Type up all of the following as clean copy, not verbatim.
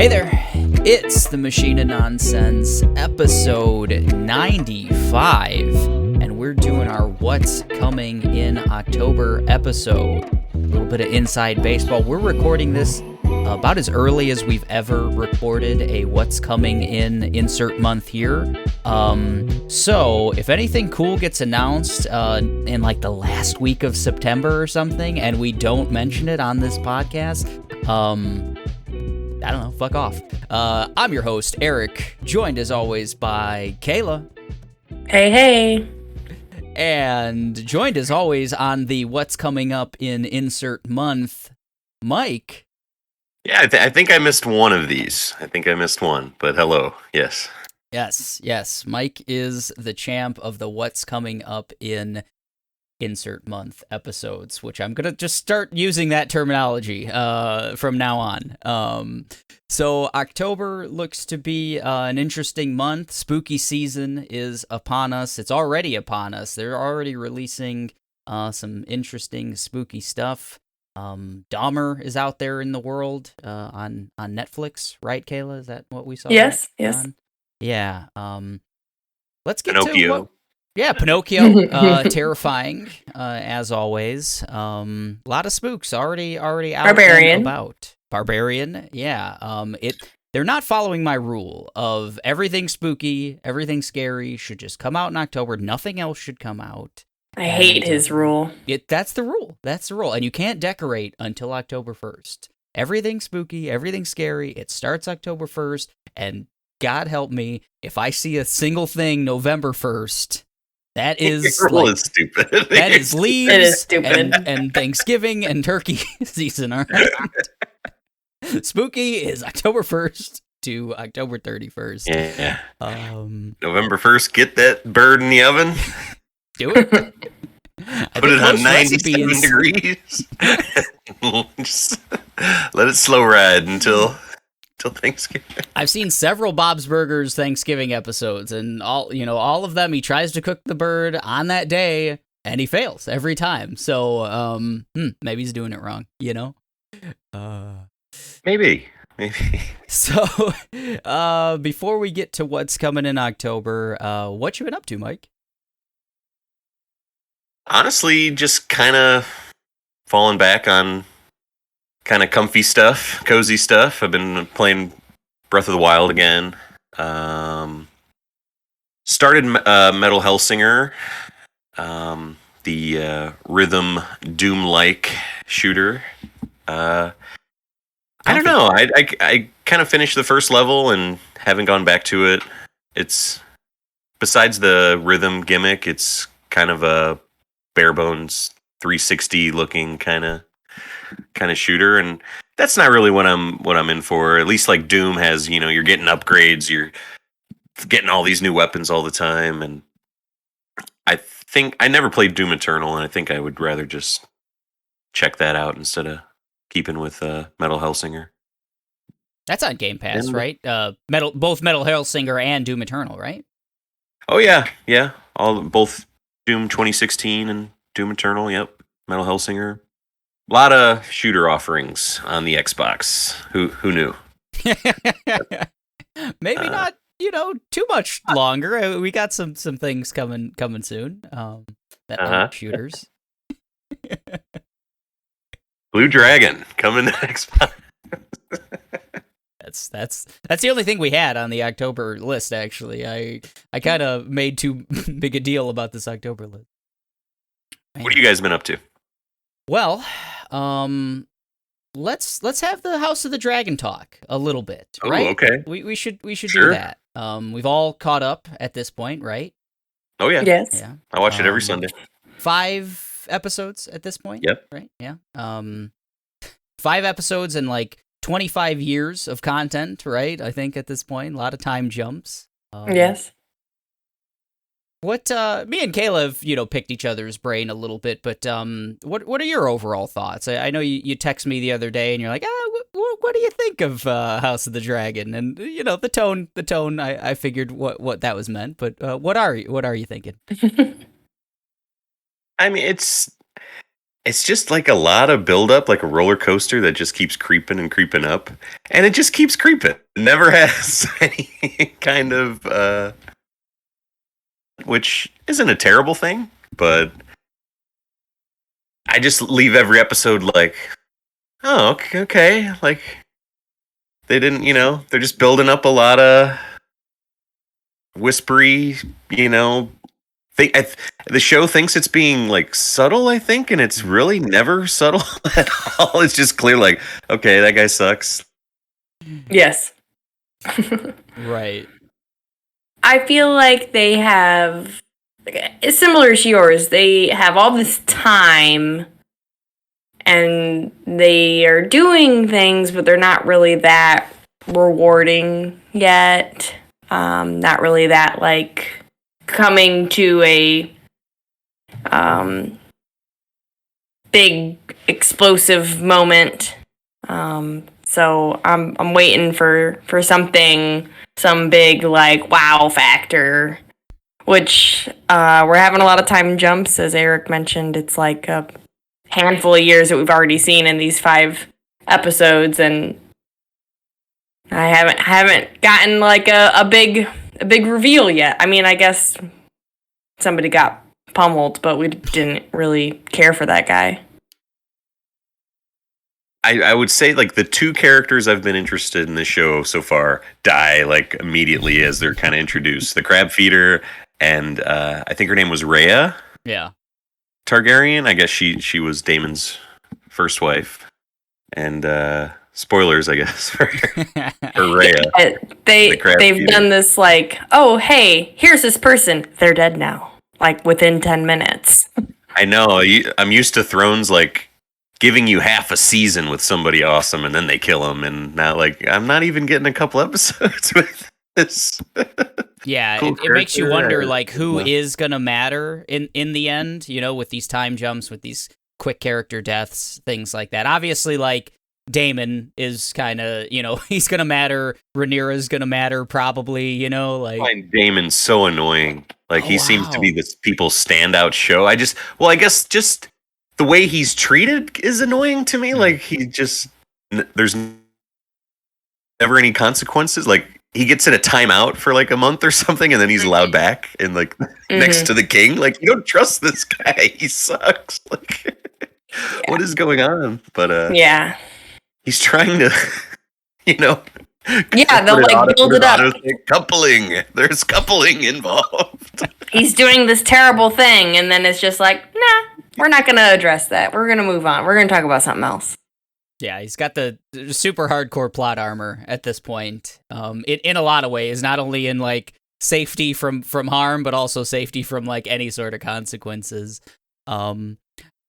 Hey there, it's the Machine of Nonsense, episode 95, and we're doing our What's Coming in October episode. A little bit of inside baseball. We're recording this about as early as we've ever recorded a What's Coming in insert month here. So if anything cool gets announced in like the last week of September or something, and we don't mention it on this podcast, I don't know, fuck off. I'm your host, Eric, joined as always by Kayla. Hey. And joined as always on the What's Coming Up in Insert Month, Mike. Yeah, I think I missed one of these. I think I missed one, but hello, yes. Yes. Mike is the champ of the What's Coming Up in Insert Month episodes, which I'm going to just start using that terminology from now on. So October looks to be an interesting month. Spooky season is upon us. It's already upon us. They're already releasing some interesting spooky stuff. Dahmer is out there in the world on Netflix, right, Kayla? Is that what we saw? Yes. Yeah. Let's get Pinocchio. to what... Yeah, Pinocchio, terrifying, as always. A lot of spooks already out Barbarian. and about. Barbarian, yeah. They're not following my rule of everything spooky, everything scary should just come out in October. Nothing else should come out. I hate his rule. That's the rule. And you can't decorate until October 1st. Everything spooky, everything scary, it starts October 1st, and God help me, if I see a single thing November 1st, that is Is stupid. That is leaves. It is stupid. And Thanksgiving and turkey season are spooky is October 1st to October 31st. Yeah. November 1st, get that bird in the oven. Do it. Put it on 97 degrees. Just let it slow ride until Thanksgiving. I've seen several Bob's Burgers Thanksgiving episodes, and all of them, he tries to cook the bird on that day, and he fails every time. So, maybe he's doing it wrong, Maybe. So, before we get to what's coming in October, what you been up to, Mike? Honestly, just kind of falling back on kind of comfy stuff, cozy stuff. I've been playing Breath of the Wild again. Started Metal Hellsinger, the rhythm Doom-like shooter. I don't know. I kind of finished the first level and haven't gone back to it. It's besides the rhythm gimmick, it's kind of a bare bones 360 looking kind of shooter, and that's not really what I'm in for. At least like Doom has, you're getting upgrades, you're getting all these new weapons all the time, and I think I never played Doom Eternal, and I think I would rather just check that out instead of keeping with Metal Hellsinger. That's on Game Pass, right? Both Metal Hellsinger and Doom Eternal, right? Oh yeah, both Doom 2016 and Doom Eternal. Yep, Metal Hellsinger. A lot of shooter offerings on the Xbox. Who knew? Maybe not, too much longer. We got some things coming soon. That are shooters. Blue Dragon coming to Xbox. That's the only thing we had on the October list. Actually, I kind of made too big a deal about this October list. Man. What have you guys been up to? Well, let's have the House of the Dragon talk a little bit, right? Oh, okay. We should Sure. do that. We've all caught up at this point, right? Oh yeah. Yes. Yeah. I watch it every Sunday. 5 episodes at this point. Yep. Right. Yeah. 5 episodes and like 25 years of content, right? I think at this point, a lot of time jumps. Yes. What me and Kayla have, picked each other's brain a little bit, but what are your overall thoughts? I know you text me the other day and you're like, what do you think of House of the Dragon? And the tone. I figured what that was meant, but what are you thinking? I mean, it's it's just like a lot of buildup, like a roller coaster that just keeps creeping and creeping up, and it just keeps creeping. It never has any kind of, which isn't a terrible thing, but I just leave every episode like, oh, okay, like they didn't, they're just building up a lot of whispery, the show thinks it's being like subtle, I think, and it's really never subtle at all. It's just clear, like, okay, that guy sucks. Yes. Right. I feel like they have, it's similar to yours. They have all this time, and they are doing things, but they're not really that rewarding yet. Not really that, like, coming to a big explosive moment. So I'm waiting for something, some big like wow factor, which we're having a lot of time jumps, as Eric mentioned. It's like a handful of years that we've already seen in these 5 episodes, and I haven't gotten like a big reveal yet. I mean, I guess somebody got pummeled, but we didn't really care for that guy. I would say like the 2 characters I've been interested in this show so far die like immediately as they're kind of introduced. The crab feeder and I think her name was Rhea. Yeah. Targaryen. I guess she was Daemon's first wife. And spoilers, I guess, for Rhea. They've done this like, oh hey, here's this person. They're dead now. Like within 10 minutes. I know. I'm used to Thrones like giving you half a season with somebody awesome and then they kill him, and now like I'm not even getting a couple episodes with this. Yeah, cool it makes you wonder character. like who is gonna matter in the end, with these time jumps, with these quick character deaths, things like that. Obviously, like Daemon is kind of, he's gonna matter. Rhaenyra's gonna matter probably, like. I find Daemon so annoying. Like he seems to wow. be this people's standout show. I guess just the way he's treated is annoying to me. Like he just there's never any consequences. Like he gets in a timeout for like a month or something, and then he's allowed back and like next to the king. Like you don't trust this guy. He sucks. Like what is going on? But Yeah. he's trying to, Yeah, they'll like build it up. Coupling. There's coupling involved. He's doing this terrible thing, and then it's just like, nah, we're not going to address that. We're going to move on. We're going to talk about something else. Yeah, he's got the super hardcore plot armor at this point. In a lot of ways, not only in like safety from harm, but also safety from like any sort of consequences.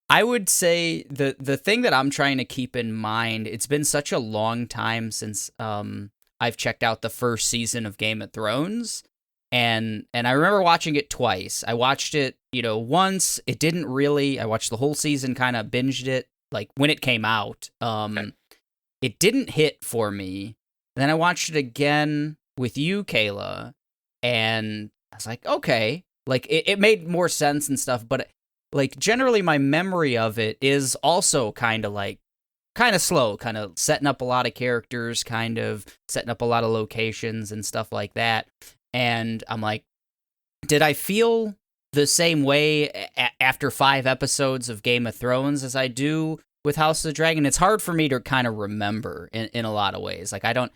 I would say the thing that I'm trying to keep in mind, it's been such a long time since I've checked out the first season of Game of Thrones, and I remember watching it twice. I watched it, once. It didn't really. I watched the whole season, kind of binged it like when it came out. It didn't hit for me. Then I watched it again with you, Kayla, and I was like, okay, like it made more sense and stuff, but like generally my memory of it is also kind of slow, kind of setting up a lot of characters, kind of setting up a lot of locations and stuff like that. And I'm like, did I feel the same way after 5 episodes of Game of Thrones as I do with House of the Dragon? It's hard for me to kind of remember in a lot of ways. Like I don't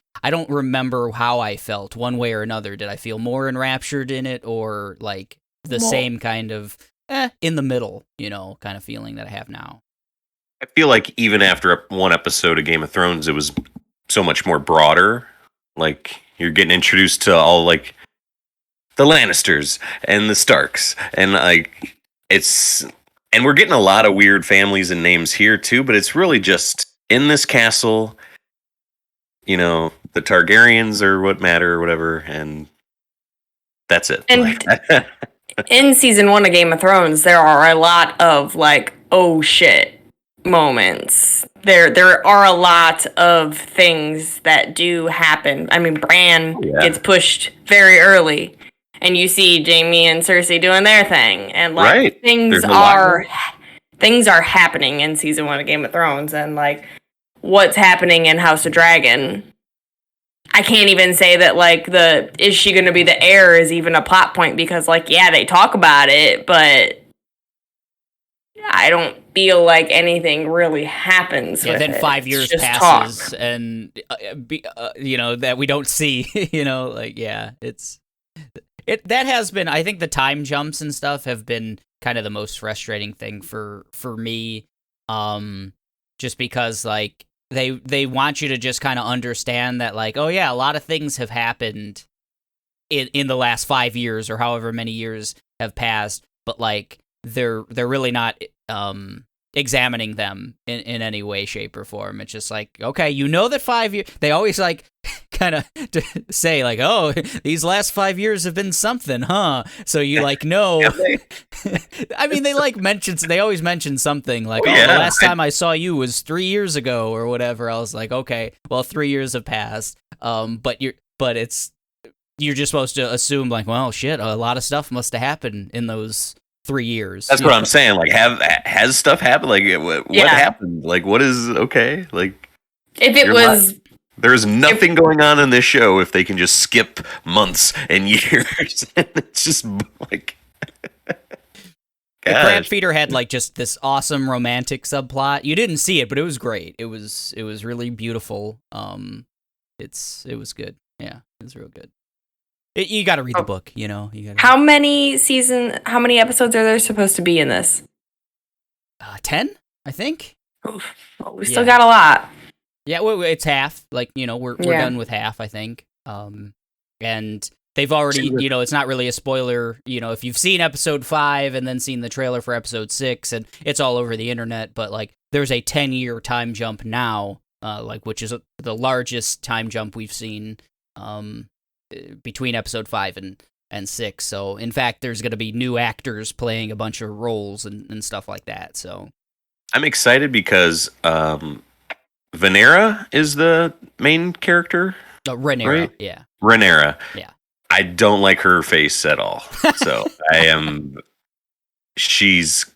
remember how I felt one way or another. Did I feel more enraptured in it, or like the same kind of in the middle, kind of feeling that I have now? I feel like even after one episode of Game of Thrones, it was so much more broader. Like you're getting introduced to all like the Lannisters and the Starks, and like and we're getting a lot of weird families and names here too. But it's really just in this castle, the Targaryens are what matter or whatever, and that's it. And in season 1 of Game of Thrones, there are a lot of like, oh shit moments. There are a lot of things that do happen. I mean, Bran gets pushed very early, and you see Jaime and Cersei doing their thing, and like things things are happening in season 1 of Game of Thrones, and like what's happening in House of Dragon. I can't even say that like is she going to be the heir is even a plot point, because like, yeah, they talk about it, but I don't feel like anything really happens. Yeah, with then it. 5 years It's just passes, talk. and that we don't see. That has been. I think the time jumps and stuff have been kind of the most frustrating thing for me. Just because like they want you to just kind of understand that like, oh yeah, a lot of things have happened in the last 5 years or however many years have passed, but like they're really not examining them in any way, shape, or form. It's just like, okay, that 5 years. They always like kind of say like, oh, these last 5 years have been something, huh? So you like know. I mean, they always mention something like, the last time I saw you was 3 years ago or whatever. I was like, okay, well, 3 years have passed. But you're just supposed to assume like, well, shit, a lot of stuff must have happened in those 3 years. That's what I'm saying. Like, has stuff happened? Like, what happened? Like, what is okay? Like, if it was, there's nothing going on in this show if they can just skip months and years. It's just like, Crab Feeder had like just this awesome romantic subplot. You didn't see it, but it was great. It was really beautiful. It was good. Yeah, it was real good. You got to read the book, You gotta how many episodes are there supposed to be in this? 10, I think. Oof. Well, we still got a lot. Yeah, it's half. Like, we're done with half, I think. And they've already, it's not really a spoiler, if you've seen episode 5 and then seen the trailer for episode 6, and it's all over the internet, but like there's a 10-year time jump now, which is the largest time jump we've seen between episode 5 and 6. So in fact, there's going to be new actors playing a bunch of roles and stuff like that. So I'm excited because Venera is the main character. Rhaenyra, right? Yeah. Rhaenyra. Yeah. I don't like her face at all. So she's,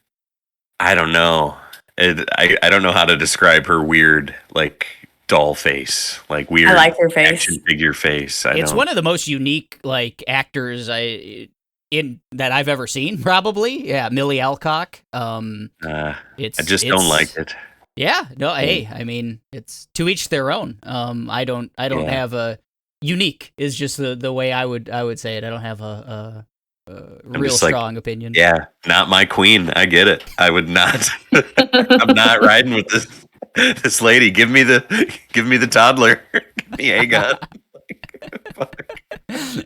I don't know. I don't know how to describe her weird, like, doll face, like weird. I like her face. Action figure face. It's one of the most unique like actors that I've ever seen. Probably, yeah, Millie Alcock. I just don't like it. Yeah, no. Hey, I mean, it's to each their own. I don't have a unique. Is just the way I would say it. I don't have a real strong opinion. Yeah, not my queen. I get it. I would not. I'm not riding with this lady. Give me the toddler. Give me Aegon.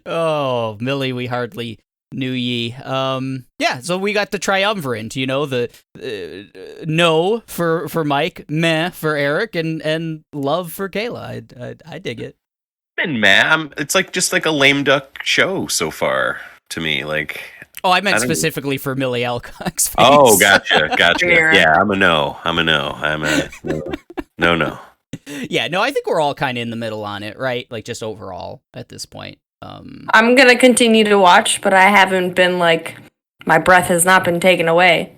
Oh, Millie, we hardly knew ye. Yeah, so we got the triumvirate, the no for Mike, meh for Eric, and love for Kayla. I dig it. And meh, it's like just like a lame duck show so far to me. Like, oh, I meant specifically for Millie Alcock's face. Oh, gotcha. Yeah, I'm a no. I'm a no. Yeah, no, I think we're all kind of in the middle on it, right? Like, just overall at this point. I'm going to continue to watch, but I haven't been, like, my breath has not been taken away.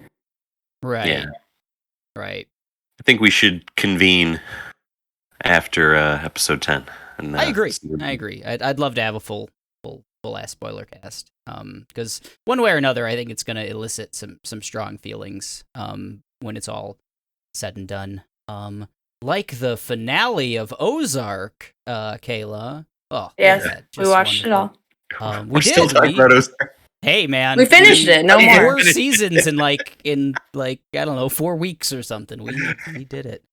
Right. Yeah. Right. I think we should convene after episode 10. And, I agree. I'd love to have a full ass spoiler cast. Because one way or another, I think it's going to elicit some strong feelings when it's all said and done. Like the finale of Ozark, Kayla. Oh, yes, we watched it all. We did. Hey, man, we finished it. No more 4 seasons in I don't know, 4 weeks or something. We did it.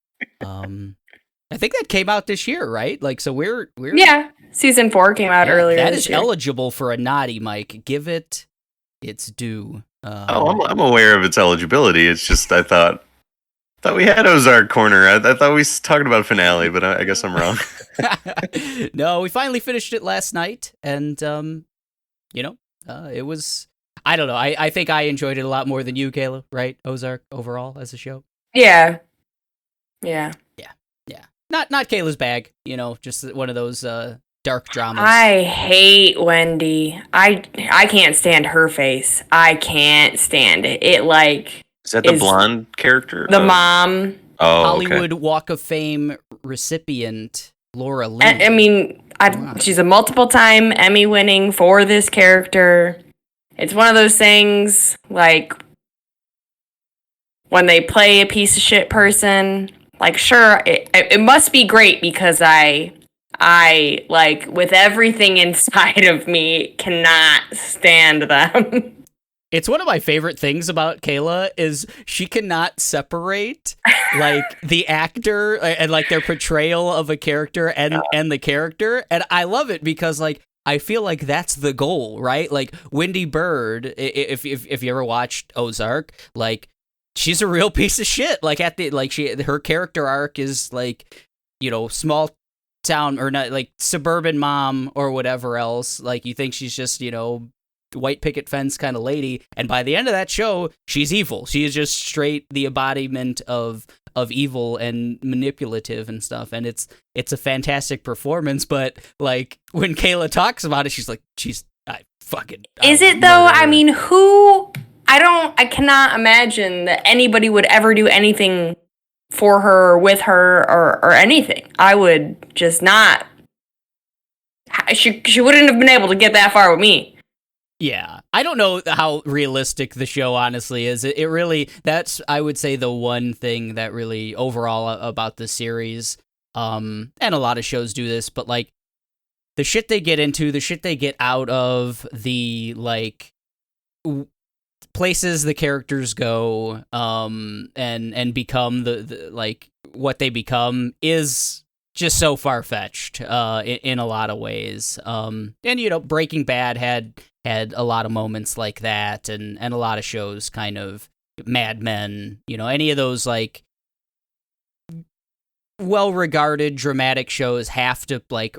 I think that came out this year, right? Like, so we're season 4 came out earlier. That this is year. Eligible for a naughty, Mike. Give it its due. I'm aware of its eligibility. It's just I thought we had Ozark Corner. I thought we was talking about finale, but I guess I'm wrong. No, we finally finished it last night, and it was. I don't know. I think I enjoyed it a lot more than you, Kayla. Right? Ozark overall as a show. Yeah. Not Kayla's bag. Just one of those dark dramas. I hate Wendy. I can't stand her face. I can't stand it. It Is that the is blonde character? the mom. Oh, Hollywood okay. Walk of Fame recipient Laura Linney. I mean, Wow. she's a multiple-time Emmy winning for this character. It's one of those things, like, when they play a piece of shit person, like, sure, it must be great because I, like, with everything inside of me, cannot stand them. It's one of my favorite things about Kayla is she cannot separate like the actor and like their portrayal of a character and the character, and I love it because like I feel like that's the goal, right? Like Wendy Bird, if you ever watched Ozark, like she's a real piece of shit. Like her character arc is like, you know, small town or not like suburban mom or whatever else. Like you think she's just, you know, white picket fence kind of lady, and by the end of that show she's evil. She is just straight the embodiment of evil and manipulative and stuff, and it's a fantastic performance. But like when Kayla talks about it, she's like, is it though? I mean, I cannot imagine that anybody would ever do anything for her or with her or anything. I would just not. She wouldn't have been able to get that far with me. Yeah, I don't know how realistic the show honestly is. It really, that's, I would say, the one thing that really overall about the series, and a lot of shows do this, but like the shit they get into, the shit they get out of, the like places the characters go, and become the like what they become is just so far-fetched in a lot of ways. And you know, Breaking Bad had a lot of moments like that, and a lot of shows, kind of Mad Men, you know, any of those like well-regarded dramatic shows have to like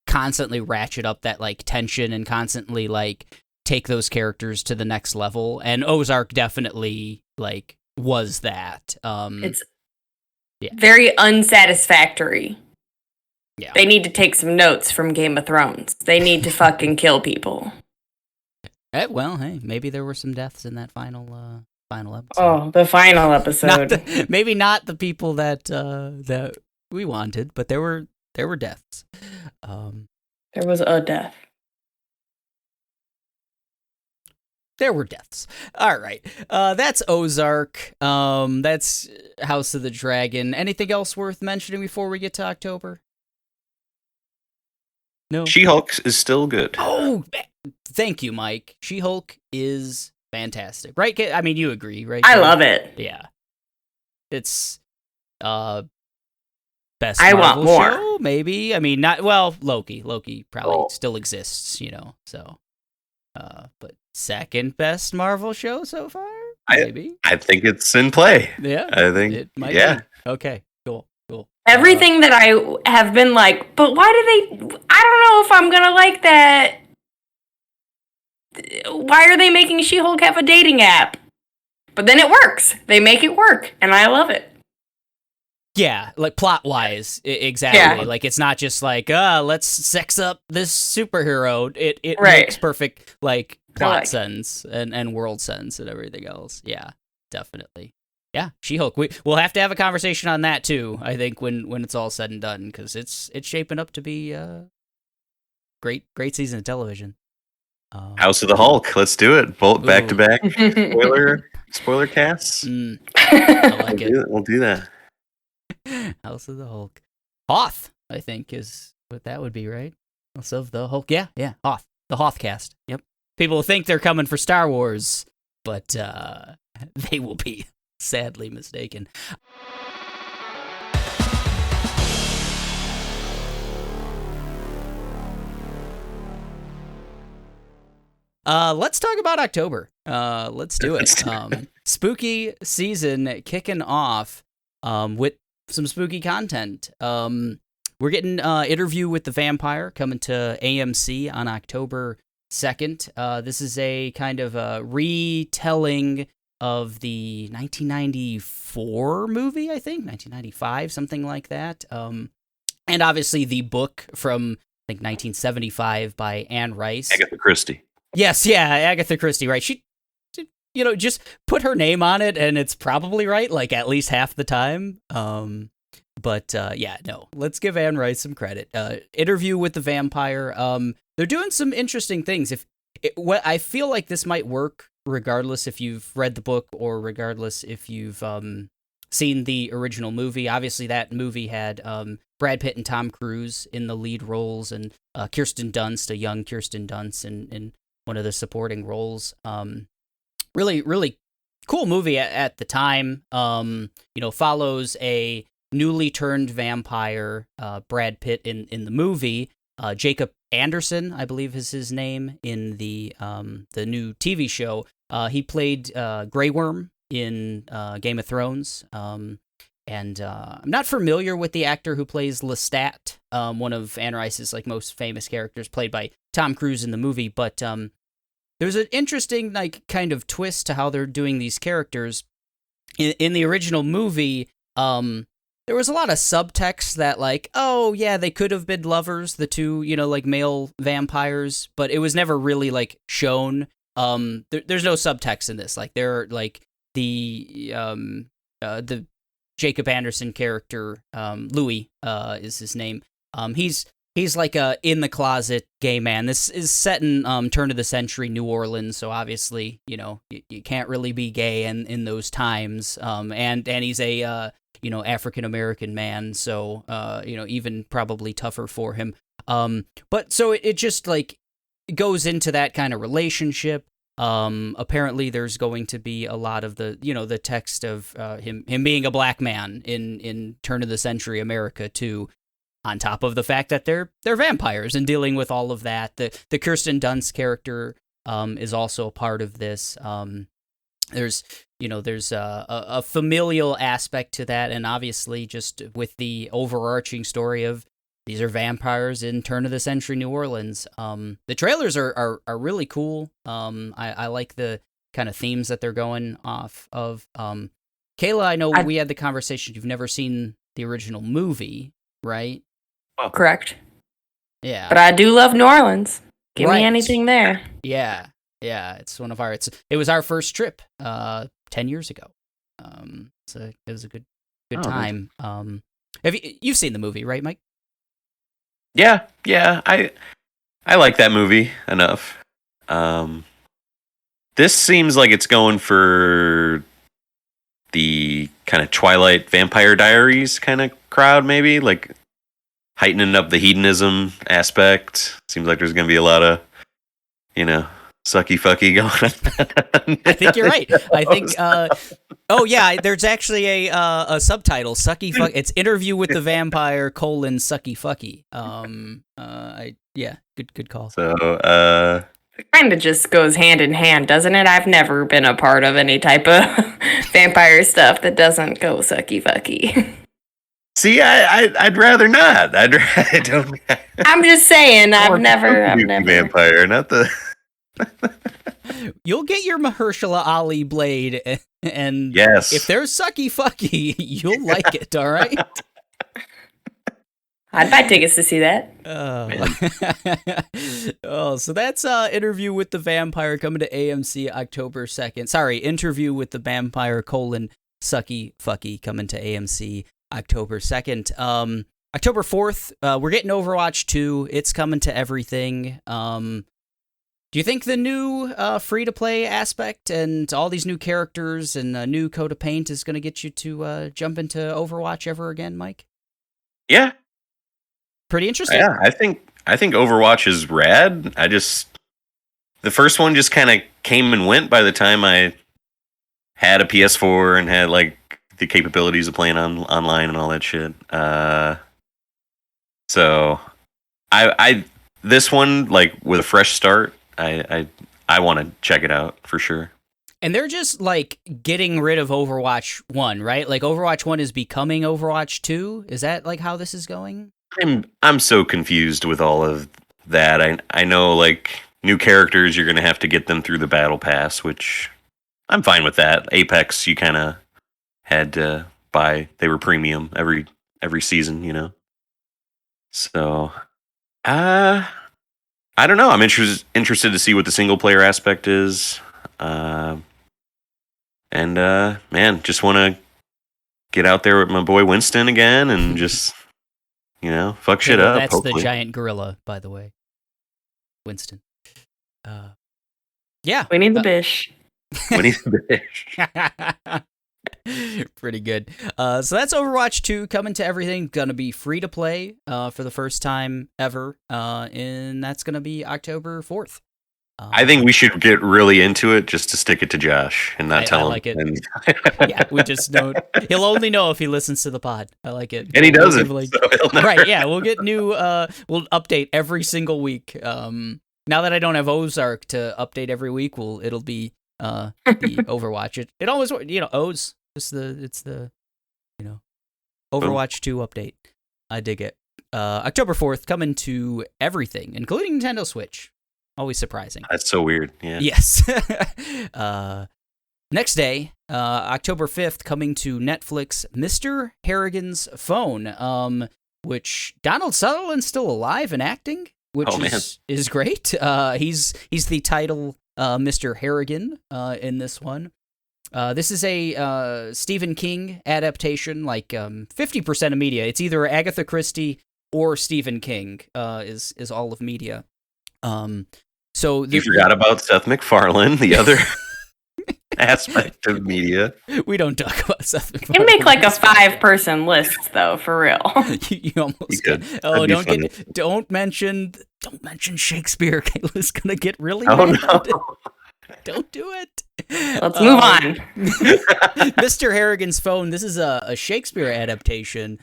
constantly ratchet up that like tension and constantly like take those characters to the next level, and Ozark definitely like was that. It's very unsatisfactory. Yeah. They need to take some notes from Game of Thrones. They need to fucking kill people. Well, hey, maybe there were some deaths in that final episode. Oh, the final episode. Maybe not the people that we wanted, but there were deaths. There was a death. There were deaths. All right. That's Ozark. That's House of the Dragon. Anything else worth mentioning before we get to October? No. She-Hulk is still good. Oh, thank you, Mike. She-Hulk is fantastic, right? I mean, you agree, right? I love it. Yeah. It's best I Marvel want more. show, maybe. I mean, not well. Loki probably still exists, you know. So, but second best Marvel show so far, maybe. I think it's in play. Yeah, I think it might be. Okay, cool. Everything that I have been like, but why do they? I don't know if I'm gonna like that. Why are they making She-Hulk have a dating app? But then it works. They make it work, and I love it. Yeah, like plot-wise, exactly. Yeah. Like it's not just like, let's sex up this superhero. It Right. makes perfect like plot like sense and world sense and everything else. Yeah, definitely. Yeah, She-Hulk. We'll have to have a conversation on that too. I think when it's all said and done, because it's shaping up to be great season of television. House of the Hulk. Let's do it. Both back to back. Spoiler casts. I like it. We'll do that. House of the Hulk. Hoth, I think, is what that would be, right? House of the Hulk. Yeah. Hoth. The Hoth cast. Yep. People think they're coming for Star Wars, but they will be sadly mistaken. Let's talk about October. Let's do it. Spooky season kicking off with some spooky content. We're getting Interview with the Vampire coming to AMC on October 2nd. This is a kind of a retelling of the 1994 movie, I think, 1995, something like that. And obviously the book from, I think, 1975 by Anne Rice. Agatha Christie. Yes, yeah, Agatha Christie, right? She just put her name on it and it's probably right, like at least half the time. But yeah, no, let's give Anne Rice some credit. Interview with the Vampire. They're doing some interesting things. I feel like this might work regardless if you've read the book or regardless if you've seen the original movie. Obviously, that movie had Brad Pitt and Tom Cruise in the lead roles, and Kirsten Dunst, a young Kirsten Dunst, in one of the supporting roles. Really, really cool movie at the time. Follows a newly turned vampire, Brad Pitt in the movie. Jacob Anderson, I believe is his name, in the new TV show. He played Grey Worm in Game of Thrones. And I'm not familiar with the actor who plays Lestat, one of Anne Rice's most famous characters, played by Tom Cruise in the movie. But there's an interesting kind of twist to how they're doing these characters. In the original movie, there was a lot of subtext that oh yeah, they could have been lovers, the two male vampires, but it was never really shown. There's no subtext in this. They're the Jacob Anderson character, Louis, is his name. He's like a in the closet gay man. This is set in turn of the century New Orleans, so obviously you can't really be gay in those times. And he's a African American man, so even probably tougher for him. But so it just goes into that kind of relationship. Apparently there's going to be a lot of the text of him being a black man in turn of the century America too, on top of the fact that they're vampires and dealing with all of that. The Kirsten Dunst character is also a part of this. There's a familial aspect to that, and obviously just with the overarching story of these are vampires in turn of the century New Orleans. The trailers are really cool. I like the kind of themes that they're going off of. Kayla, I know we had the conversation. You've never seen the original movie, right? Oh, correct. Yeah. But I do love New Orleans. Give me anything there. Yeah. Yeah, it was our first trip 10 years ago. So it was a good time. Have you've seen the movie, right, Mike? Yeah, I like that movie enough. This seems like it's going for the kind of Twilight Vampire Diaries kind of crowd, maybe heightening up the hedonism aspect. Seems like there's going to be a lot of, sucky fucky going on. I think you're right. I think. Oh yeah, there's actually a subtitle, "Sucky Fuck." It's "Interview with the Vampire: Sucky Fucky." Good call. So it kind of just goes hand in hand, doesn't it? I've never been a part of any type of vampire stuff that doesn't go sucky fucky. See, I'd rather not. I don't. I'm just saying, I've never. Vampire, not the. You'll get your Mahershala Ali blade, and yes, if there's sucky fucky, you'll like it. All right. I'd buy tickets to see that. So that's Interview with the Vampire coming to AMC October 2nd. Sorry, Interview with the Vampire: Sucky Fucky coming to AMC October 2nd. October 4th, we're getting Overwatch 2. It's coming to everything. Do you think the new free-to-play aspect and all these new characters and a new coat of paint is going to get you to jump into Overwatch ever again, Mike? Yeah. Pretty interesting. Yeah, I think Overwatch is rad. The first one just kind of came and went by the time I had a PS4 and had the capabilities of playing online and all that shit. So I this one with a fresh start, I want to check it out for sure. And they're just getting rid of Overwatch 1, right? Overwatch 1 is becoming Overwatch 2. Is that how this is going? I'm so confused with all of that. I know new characters, you're gonna have to get them through the battle pass, which I'm fine with that. Apex, you kind of had to buy; they were premium every season, So, I don't know. I'm interested to see what the single player aspect is. And man, just want to get out there with my boy Winston again and just fuck shit up. That's hopefully. the giant gorilla, by the way, Winston. Yeah, We need the bish. We need the bish. Pretty good. So that's Overwatch 2 coming to everything. Gonna be free to play for the first time ever, and that's gonna be October 4th. I think we should get really into it just to stick it to Josh and not tell him. Like it. Yeah, we just don't. He'll only know if he listens to the pod. I like it. And he doesn't. So never... Right, yeah, we'll get new, we'll update every single week. Now that I don't have Ozark to update every week, it'll be the Overwatch. It always, Oz, it's the Overwatch 2 update. I dig it. October 4th, coming to everything, including Nintendo Switch. Always surprising. That's so weird. Yeah. Yes. Next day, October 5th, coming to Netflix, Mr. Harrigan's Phone, which Donald Sutherland's still alive and acting, which is great. He's the title Mr. Harrigan in this one. This is a Stephen King adaptation, like 50% of media. It's either Agatha Christie or Stephen King is all of media. So you forgot about Seth MacFarlane, the other aspect of media. We don't talk about Seth MacFarlane. You make like a 5-person list, though, for real. you almost could. Oh, don't mention Shakespeare. Kayla's gonna get really mad. No. Don't do it. Let's move on. Mr. Harrigan's Phone. This is a Shakespeare adaptation.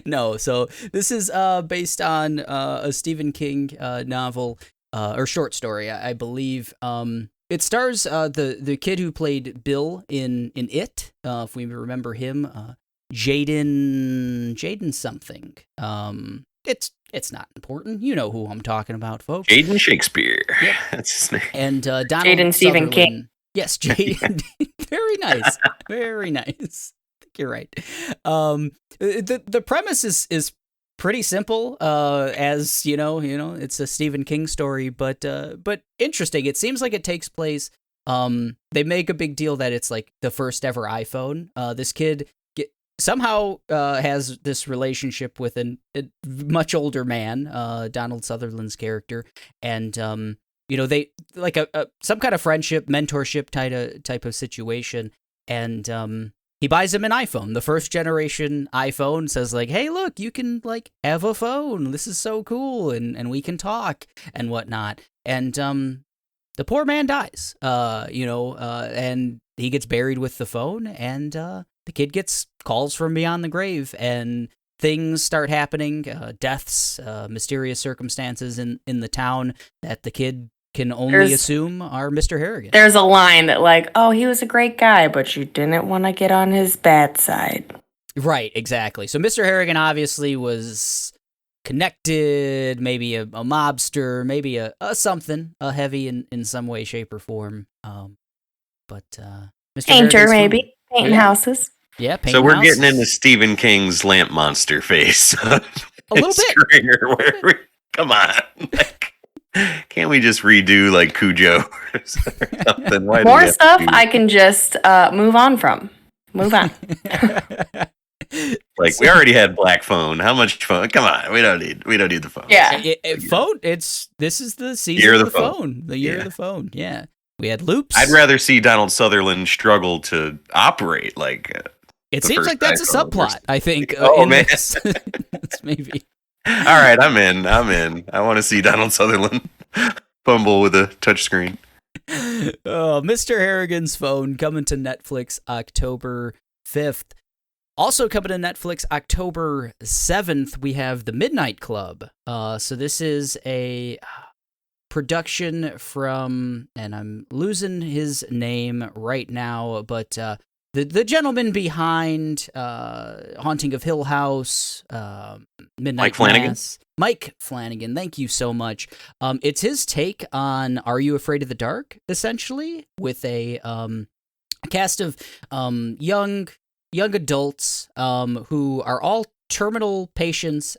No, so this is based on a Stephen King novel or short story, I believe. It stars the kid who played Bill in It, if we remember him, Jaden something. It's not important. You know who I'm talking about, folks. Jaden Shakespeare. Yep. That's his name. And Donald Jaden Stephen King. Yes, Jaden. Very nice. Very nice. You're right. The premise is pretty simple. As it's a Stephen King story, but interesting. It seems like it takes place. They make a big deal that it's like the first ever iPhone. This kid somehow has this relationship with a much older man, Donald Sutherland's character, and they like some kind of friendship, mentorship type of situation, and he buys him an iPhone, the first generation iPhone. Says like, hey, look, you can like have a phone. This is so cool, and we can talk and whatnot. And the poor man dies, and he gets buried with the phone, and the kid gets calls from beyond the grave, and things start happening, deaths, mysterious circumstances in the town that the kid can only assume are Mr. Harrigan. There's a line that like, oh, he was a great guy, but you didn't want to get on his bad side. Right, exactly. So Mr. Harrigan obviously was connected, maybe a mobster, maybe a something, a heavy in some way, shape, or form. But Mr. Painter, maybe. Painting houses. Yeah, so we're getting into Stephen King's lamp monster face. A little bit. Come on. Can't we just redo like Cujo or something? More stuff I can just move on from. Move on. Like we already had Black Phone. How much phone? Come on, we don't need the phone. Yeah, phone. This is the season of the phone. The year of the phone. Yeah, we had loops. I'd rather see Donald Sutherland struggle to operate like. It seems like that's a subplot. I think. Oh man, this maybe. All right, I'm in. I want to see Donald Sutherland fumble with a touchscreen. Mr. Harrigan's Phone coming to Netflix October 5th. Also coming to Netflix October 7th, we have The Midnight Club. So this is a production from, and I'm losing his name right now, but the gentleman behind Haunting of Hill House, Midnight Mike Flanagan. Mass. Mike Flanagan, thank you so much. It's his take on Are You Afraid of the Dark, essentially, with a cast of young adults who are all terminal patients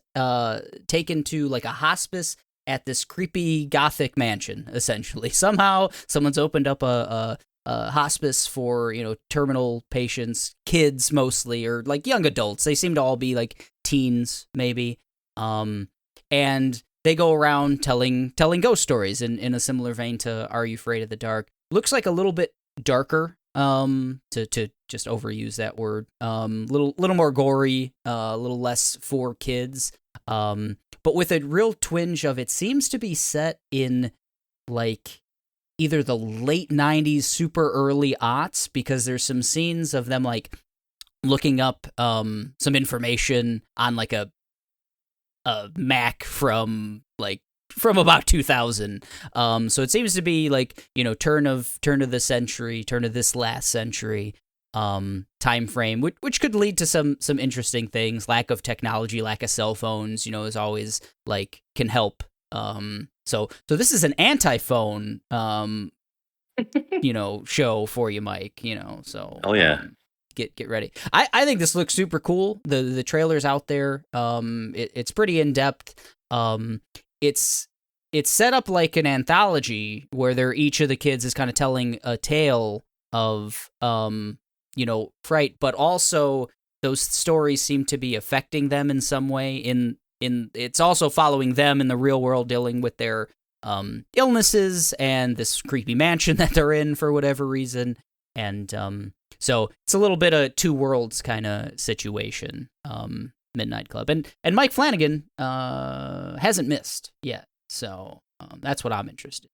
taken to like a hospice at this creepy gothic mansion, essentially. Somehow someone's opened up a hospice for, terminal patients, kids mostly, or like young adults. They seem to all be like teens, maybe. And they go around telling ghost stories in a similar vein to Are You Afraid of the Dark? Looks like a little bit darker, to just overuse that word. Little more gory, a little less for kids. But with a real twinge of, it seems to be set in like either the late 90s, super early aughts, because there's some scenes of them like looking up some information on like a Mac from about 2000. So it seems to be like, turn of the century, turn of this last century time frame, which could lead to some interesting things. Lack of technology, lack of cell phones, is always like can help. So this is an anti-phone show for you, Mike, so oh yeah. Get ready. I think this looks super cool. The trailer's out there. It's pretty in depth. It's set up like an anthology where each of the kids is kind of telling a tale of fright, but also those stories seem to be affecting them in some way. In it's also following them in the real world, dealing with their illnesses and this creepy mansion that they're in for whatever reason. And so it's a little bit of two worlds kind of situation. Midnight Club, and Mike Flanagan hasn't missed yet, so that's what I'm interested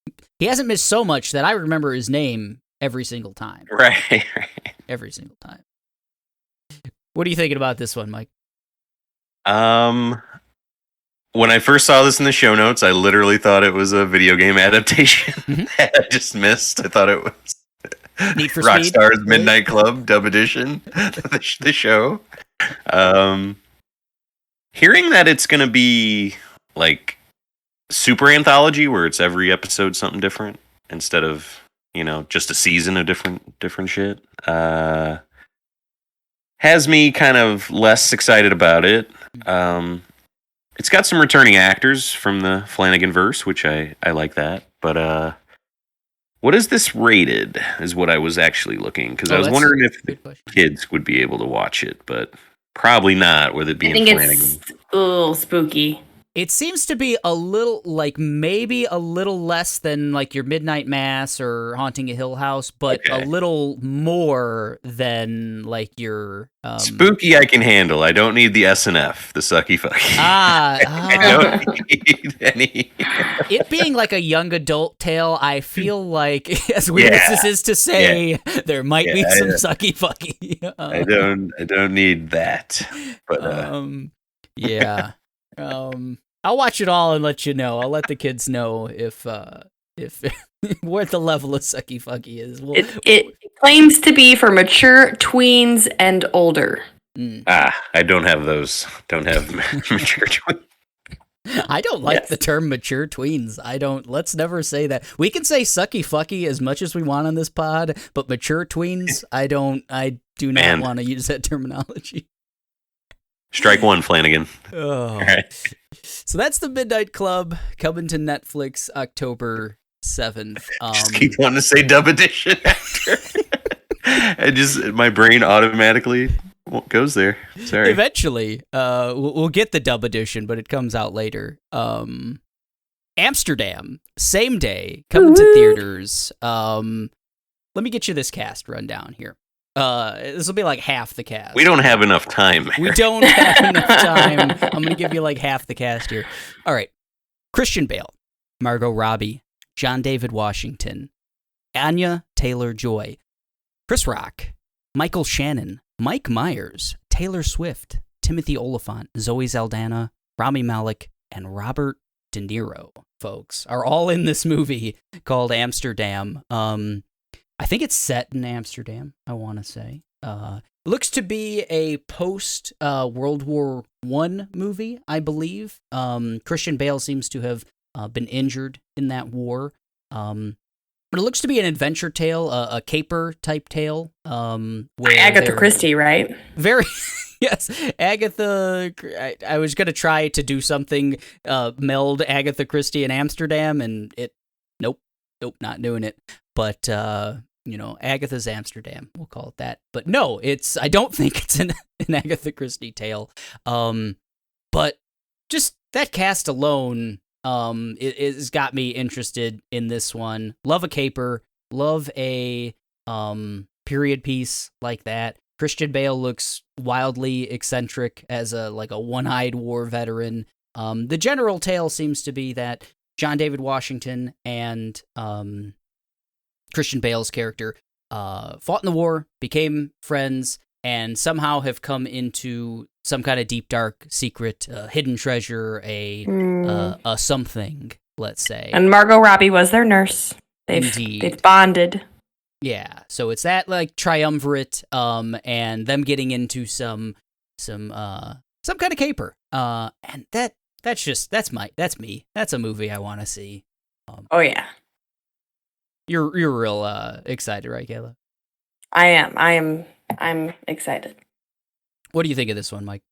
in. He hasn't missed so much that I remember his name every single time. Right. Every single time. What are you thinking about this one, Mike? When I first saw this in the show notes, I literally thought it was a video game adaptation that I just missed. I thought it was Need for Speed, Rockstar's Midnight Club Dub Edition, the show. Hearing that it's going to be like super anthology where it's every episode something different instead of, just a season of different shit, has me kind of less excited about it. It's got some returning actors from the Flanagan verse, which I like that. But what is this rated is what I was actually looking, because I was wondering if the kids would be able to watch it, but probably not with it being Flanagan. It's a little spooky. It seems to be a little, maybe a little less than like your Midnight Mass or Haunting a Hill House, but a little more than like your... Spooky I can handle. I don't need the SNF, the sucky fucky. I don't need any... It being like a young adult tale, I feel like, as weird as this is to say, there might be some sucky fucky. I don't need that. But yeah. I'll watch it all and let you know. I'll let the kids know if what the level of sucky fucky is. It claims to be for mature tweens and older. I don't have those. Don't have mature tweens. I don't like the term mature tweens. Let's never say that. We can say sucky fucky as much as we want on this pod, but mature tweens, I do not want to use that terminology. Strike one, Flanagan. Oh. All right. So that's the Midnight Club coming to Netflix October 7th. Just keep wanting to say dub edition after. My brain automatically goes there. Sorry. Eventually, we'll get the dub edition, but it comes out later. Amsterdam, same day, coming to theaters. Let me get you this cast rundown here. This will be like half the cast. We don't have enough time. We don't have enough time. I'm going to give you like half the cast here. All right. Christian Bale, Margot Robbie, John David Washington, Anya Taylor-Joy, Chris Rock, Michael Shannon, Mike Myers, Taylor Swift, Timothy Olyphant, Zoe Saldana, Rami Malek, and Robert De Niro, folks, are all in this movie called Amsterdam. I think it's set in Amsterdam, I want to say. Looks to be a post World War I movie, I believe. Christian Bale seems to have been injured in that war. But it looks to be an adventure tale, a caper type tale. Where Agatha Christie, right? Very, yes. Agatha, I was going to try to do something, meld Agatha Christie and Amsterdam, and nope. nope, not doing it. But Agatha's Amsterdam, we'll call it that. But no, I don't think it's an Agatha Christie tale. But just that cast alone, it has got me interested in this one. Love a caper, love a period piece like that. Christian Bale looks wildly eccentric as a one-eyed war veteran. The general tale seems to be that John David Washington and Christian Bale's character fought in the war, became friends, and somehow have come into some kind of deep, dark, secret, hidden treasure, a something, let's say. And Margot Robbie was their nurse. They've bonded. Yeah, so it's that triumvirate, and them getting into some kind of caper, and that's me. That's a movie I want to see. Oh yeah, you're real excited, right, Kayla? I am. I'm excited. What do you think of this one, Mike?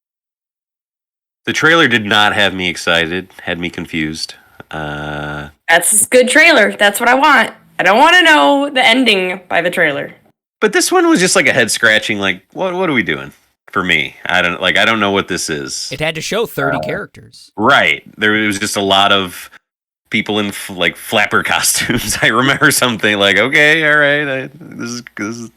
The trailer did not have me excited. Had me confused. That's a good trailer. That's what I want. I don't want to know the ending by the trailer. But this one was just like a head scratching. Like, what are we doing? For me, I don't know what this is. It had to show 30 characters. Right. There was just a lot of people in flapper costumes. I remember something like, okay, all right, this is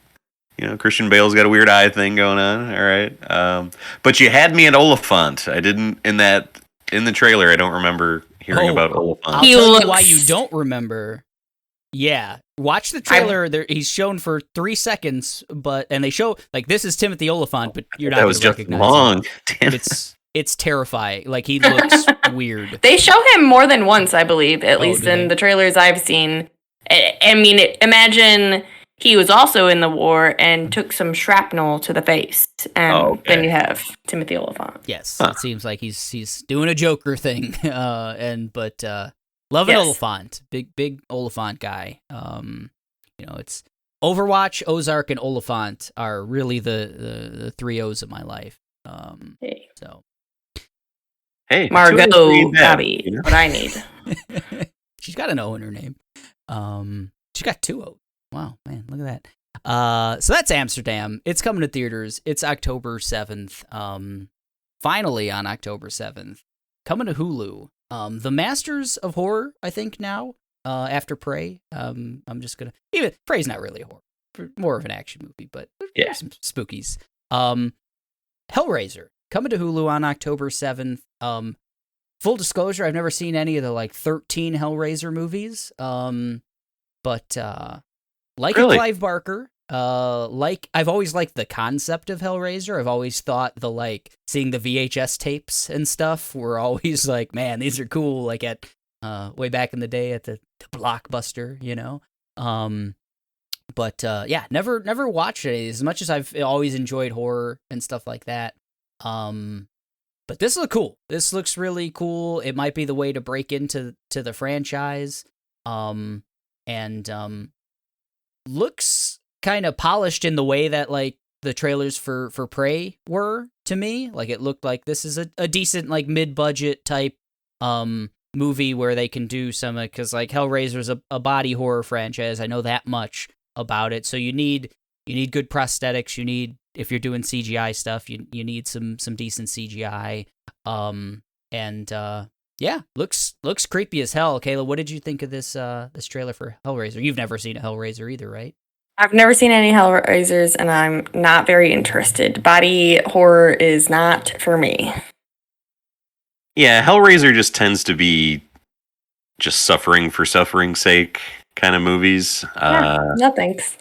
Christian Bale's got a weird eye thing going on. All right. But you had me at Oliphant. I didn't in the trailer. I don't remember hearing about Oliphant. I'll tell you why you don't remember. Yeah, watch the trailer. He's shown for 3 seconds, and they show this is Timothy Oliphant, but you're not going to recognize long. him. It's terrifying. He looks weird. They show him more than once, I believe, at least in the trailers I've seen. I mean, imagine he was also in the war and took some shrapnel to the face, and then you have Timothy Oliphant. Yes, It seems like he's doing a Joker thing, love an Oliphant, big Oliphant guy. It's Overwatch, Ozark, and Oliphant are really the three O's of my life. So, hey, Margot Robbie, what I need. She's got an O in her name. She's got 2 O's. Wow, man, look at that. So that's Amsterdam. It's coming to theaters. It's October 7th. Finally on October 7th, coming to Hulu. The Masters of Horror, I think now, after Prey. I'm just gonna even Prey's not really a horror, more of an action movie, but there's some spookies. Hellraiser coming to Hulu on October 7th. Full disclosure, I've never seen any of the 13 Hellraiser movies. But Really? Clive Barker, I've always liked the concept of Hellraiser. I've always thought seeing the VHS tapes and stuff were always man, these are cool. At way back in the day at the Blockbuster, But never watched it as much as I've always enjoyed horror and stuff like that. But this looks cool. This looks really cool. It might be the way to break into the franchise. Looks kind of polished in the way that the trailers for Prey were to me. It looked like this is a decent mid-budget type movie where they can do some, because Hellraiser's a body horror franchise. I know that much about it. So you need good prosthetics. You need, if you're doing CGI stuff, you need some decent CGI. Looks creepy as hell. Kayla, what did you think of this trailer for Hellraiser? You've never seen a Hellraiser either, right? I've never seen any Hellraisers, and I'm not very interested. Body horror is not for me. Yeah, Hellraiser just tends to be just suffering for suffering's sake kind of movies. No thanks.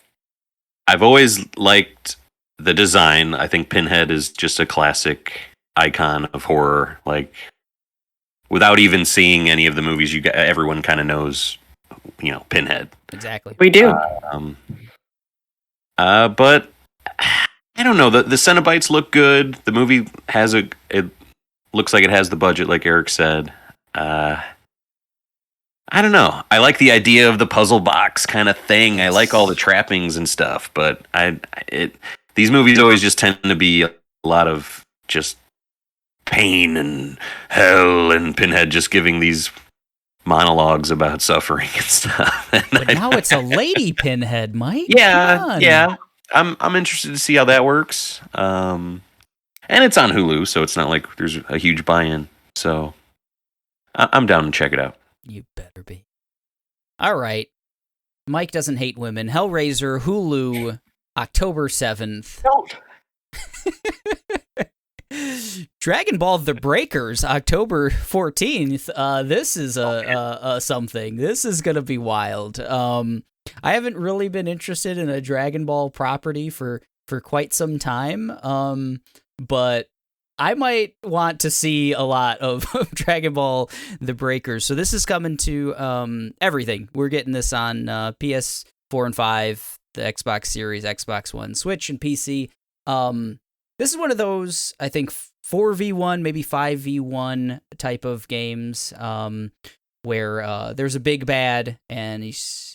I've always liked the design. I think Pinhead is just a classic icon of horror. Without even seeing any of the movies, everyone kind of knows, Pinhead. Exactly. We do. But I don't know. The Cenobites look good. The movie it looks like it has the budget, like Eric said. I don't know. I like the idea of the puzzle box kind of thing. I like all the trappings and stuff, but these movies always just tend to be a lot of just pain and hell, and Pinhead just giving these monologues about suffering and stuff. And But now it's a lady Pinhead, Mike. yeah. I'm interested to see how that works. And it's on Hulu, so it's not like there's a huge buy-in. So I'm down to check it out. You better be. All right. Mike doesn't hate women. Hellraiser, Hulu, October 7th. Don't. Dragon Ball The Breakers, October 14th. This is a something. This is going to be wild. I haven't really been interested in a Dragon Ball property for quite some time, but I might want to see a lot of Dragon Ball The Breakers. So this is coming to everything. We're getting this on PS4 and 5, the Xbox Series, Xbox One, Switch, and PC. This is one of those, I think, 4v1, maybe 5v1 type of games where there's a big bad and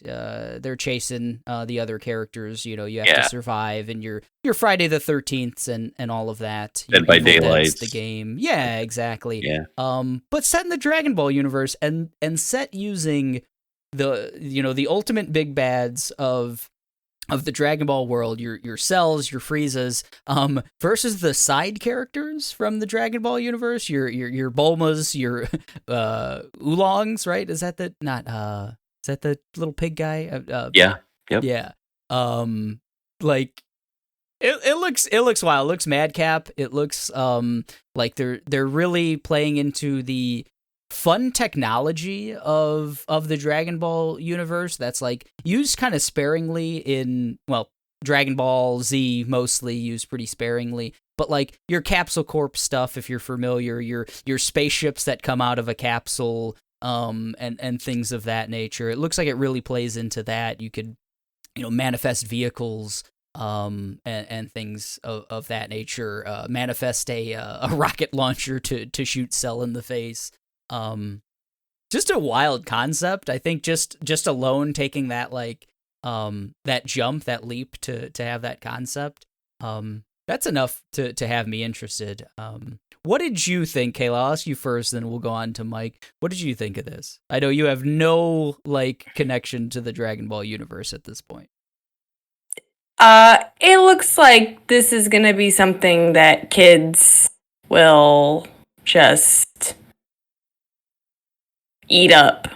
they're chasing the other characters. You know, you have to survive, and you're Friday the 13th and all of that. Dead by Daylight. The game. Yeah, exactly. Yeah. But set in the Dragon Ball universe and set using the ultimate big bads of the Dragon Ball world, your Cells, your Friezas, versus the side characters from the Dragon Ball universe, your Bulmas, your Oolongs, right? Is that the little pig guy? Yeah. Yep. Yeah. Like it looks wild. It looks madcap. It looks like they're really playing into the fun technology of the Dragon Ball universe that's like used kind of sparingly in, well, Dragon Ball Z mostly used pretty sparingly, but like your Capsule Corp stuff, if you're familiar, your spaceships that come out of a capsule, and things of that nature. It looks like it really plays into that. You could, manifest vehicles, and things of that nature. Manifest a rocket launcher to shoot Cell in the face. Just a wild concept. I think just alone taking that that jump, that leap to have that concept, that's enough to have me interested. What did you think, Kayla? I'll ask you first, then we'll go on to Mike. What did you think of this? I know you have no connection to the Dragon Ball universe at this point. It looks like this is gonna be something that kids will just eat up.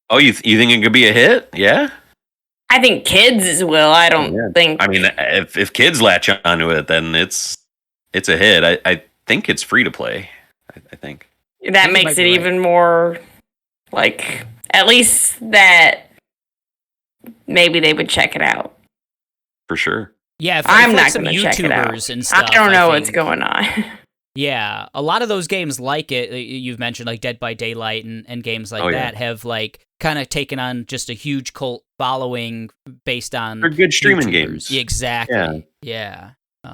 Oh, you think it could be a hit? Yeah? I think kids will. I don't think... I mean, if kids latch onto it, then it's a hit. I think it's free to play. I think. That makes it even more, at least that maybe they would check it out. For sure. Yeah, I'm not going to check it out. And stuff, I don't know what's going on. Yeah, a lot of those games like it, you've mentioned, like Dead by Daylight and games like that have kind of taken on just a huge cult following based on... They're good streaming YouTubers. games. Exactly. Yeah.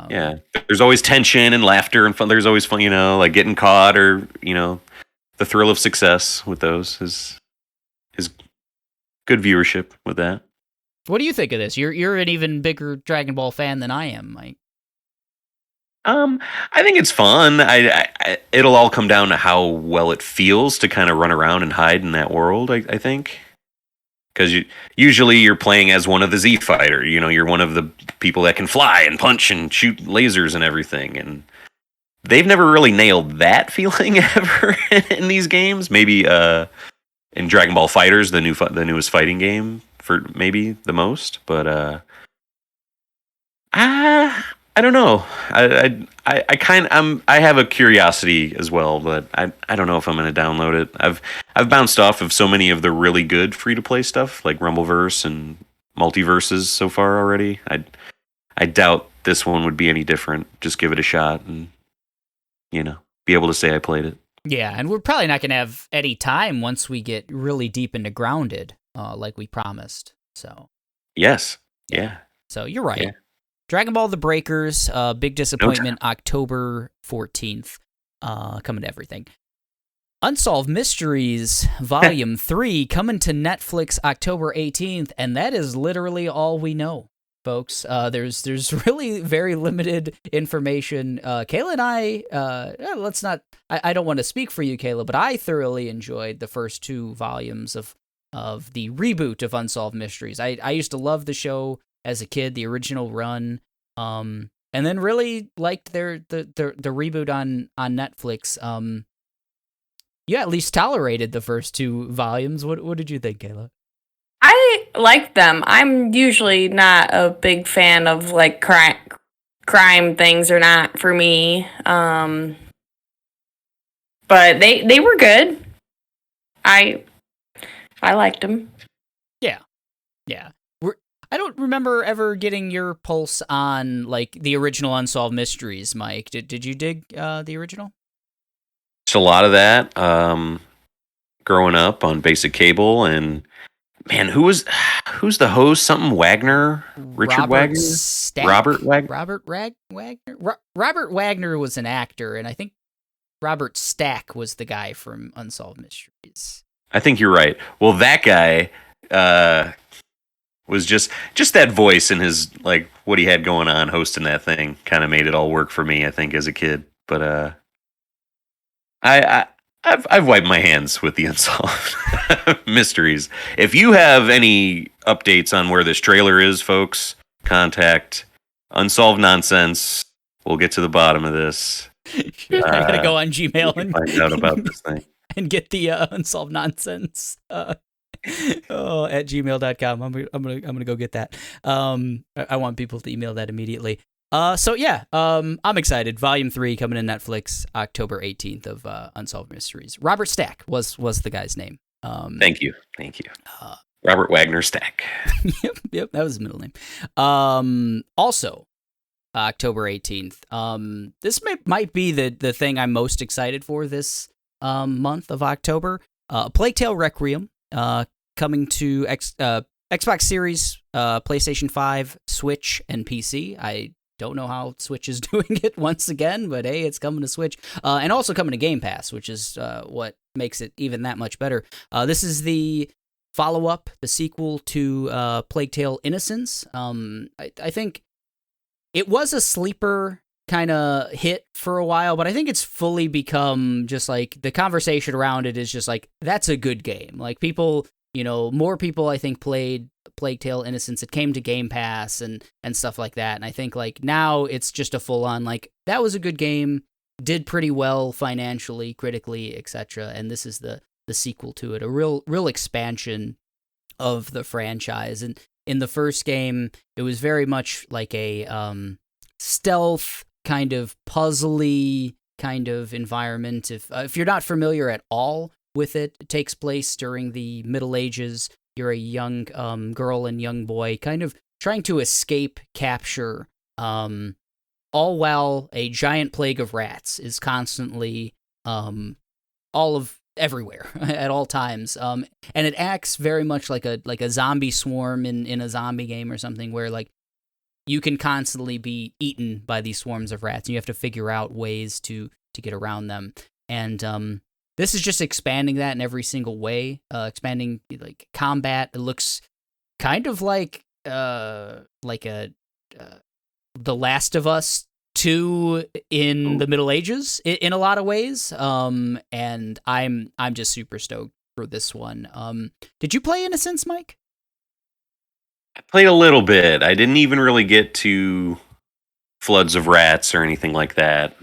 Yeah. There's always tension and laughter and fun. There's always fun, like getting caught or, the thrill of success with those is good viewership with that. What do you think of this? You're an even bigger Dragon Ball fan than I am, Mike. I think it's fun. It'll all come down to how well it feels to kind of run around and hide in that world, I think. Because usually you're playing as one of the Z Fighter. You're one of the people that can fly and punch and shoot lasers and everything. And they've never really nailed that feeling ever in these games. Maybe in Dragon Ball FighterZ, the newest fighting game, for maybe the most. But I don't know. I have a curiosity as well, but I don't know if I'm going to download it. I've bounced off of so many of the really good free to play stuff like Rumbleverse and Multiverses so far already. I doubt this one would be any different. Just give it a shot and be able to say I played it. Yeah, and we're probably not going to have any time once we get really deep into Grounded, like we promised. So yes, yeah. So you're right. Yeah. Dragon Ball The Breakers, big disappointment, October 14th, coming to everything. Unsolved Mysteries, Volume 3, coming to Netflix October 18th, and that is literally all we know, folks. There's really very limited information. Kayla and I don't want to speak for you, Kayla, but I thoroughly enjoyed the first 2 volumes of the reboot of Unsolved Mysteries. I used to love the show as a kid, the original run, and then really liked the reboot on Netflix. You at least tolerated the first 2 volumes. What did you think, Kayla? I like them. I'm usually not a big fan of like crime things, are not for me. But they were good. I liked them. Yeah. I don't remember ever getting your pulse on like the original Unsolved Mysteries, Mike. Did you dig the original? Just a lot of that growing up on basic cable, and man, who's the host? Something Wagner, Richard Wagner, Stack? Robert Wagner. Wagner. Robert Wagner was an actor, and I think Robert Stack was the guy from Unsolved Mysteries. I think you're right. Well, that guy was just that voice and his like what he had going on hosting that thing kind of made it all work for me, I think, as a kid. But I've wiped my hands with the Unsolved Mysteries. If you have any updates on where this trailer is, folks, contact Unsolved Nonsense. We'll get to the bottom of this. I gotta go on Gmail and find out about this thing and get the Unsolved Nonsense at gmail.com. I'm gonna go get that. I want people to email that immediately. So yeah, I'm excited. Volume 3 coming to Netflix October 18th of Unsolved Mysteries. Robert Stack was the guy's name. Thank you. Robert Wagner Stack. Yep, that was his middle name. Also, October 18th. This might be the thing I'm most excited for this month of October. Plague Tale Requiem, coming to Xbox Series, PlayStation 5, Switch, and PC. I don't know how Switch is doing it once again, but hey, it's coming to Switch. And also coming to Game Pass, which is what makes it even that much better. This is the follow-up, the sequel to Plague Tale Innocence. I think it was a sleeper kind of hit for a while, but I think it's fully become just like the conversation around it is just like, that's a good game. Like people, more people I think played Plague Tale Innocence. It came to Game Pass and stuff like that. And I think like now it's just a full on like, that was a good game, did pretty well financially, critically, etc. And this is the sequel to it, a real expansion of the franchise. And in the first game, it was very much like a stealth kind of puzzly kind of environment. If you're not familiar at all with it, it takes place during the Middle Ages. You're a young girl and young boy kind of trying to escape capture, all while a giant plague of rats is constantly everywhere at all times. And it acts very much like a zombie swarm in a zombie game or something, where like you can constantly be eaten by these swarms of rats and you have to figure out ways to get around them. And this is just expanding that in every single way, expanding like combat. It looks kind of like The Last of Us 2 in the Middle Ages in a lot of ways. And I'm just super stoked for this one. Did you play Innocence, Mike? I played a little bit. I didn't even really get to floods of rats or anything like that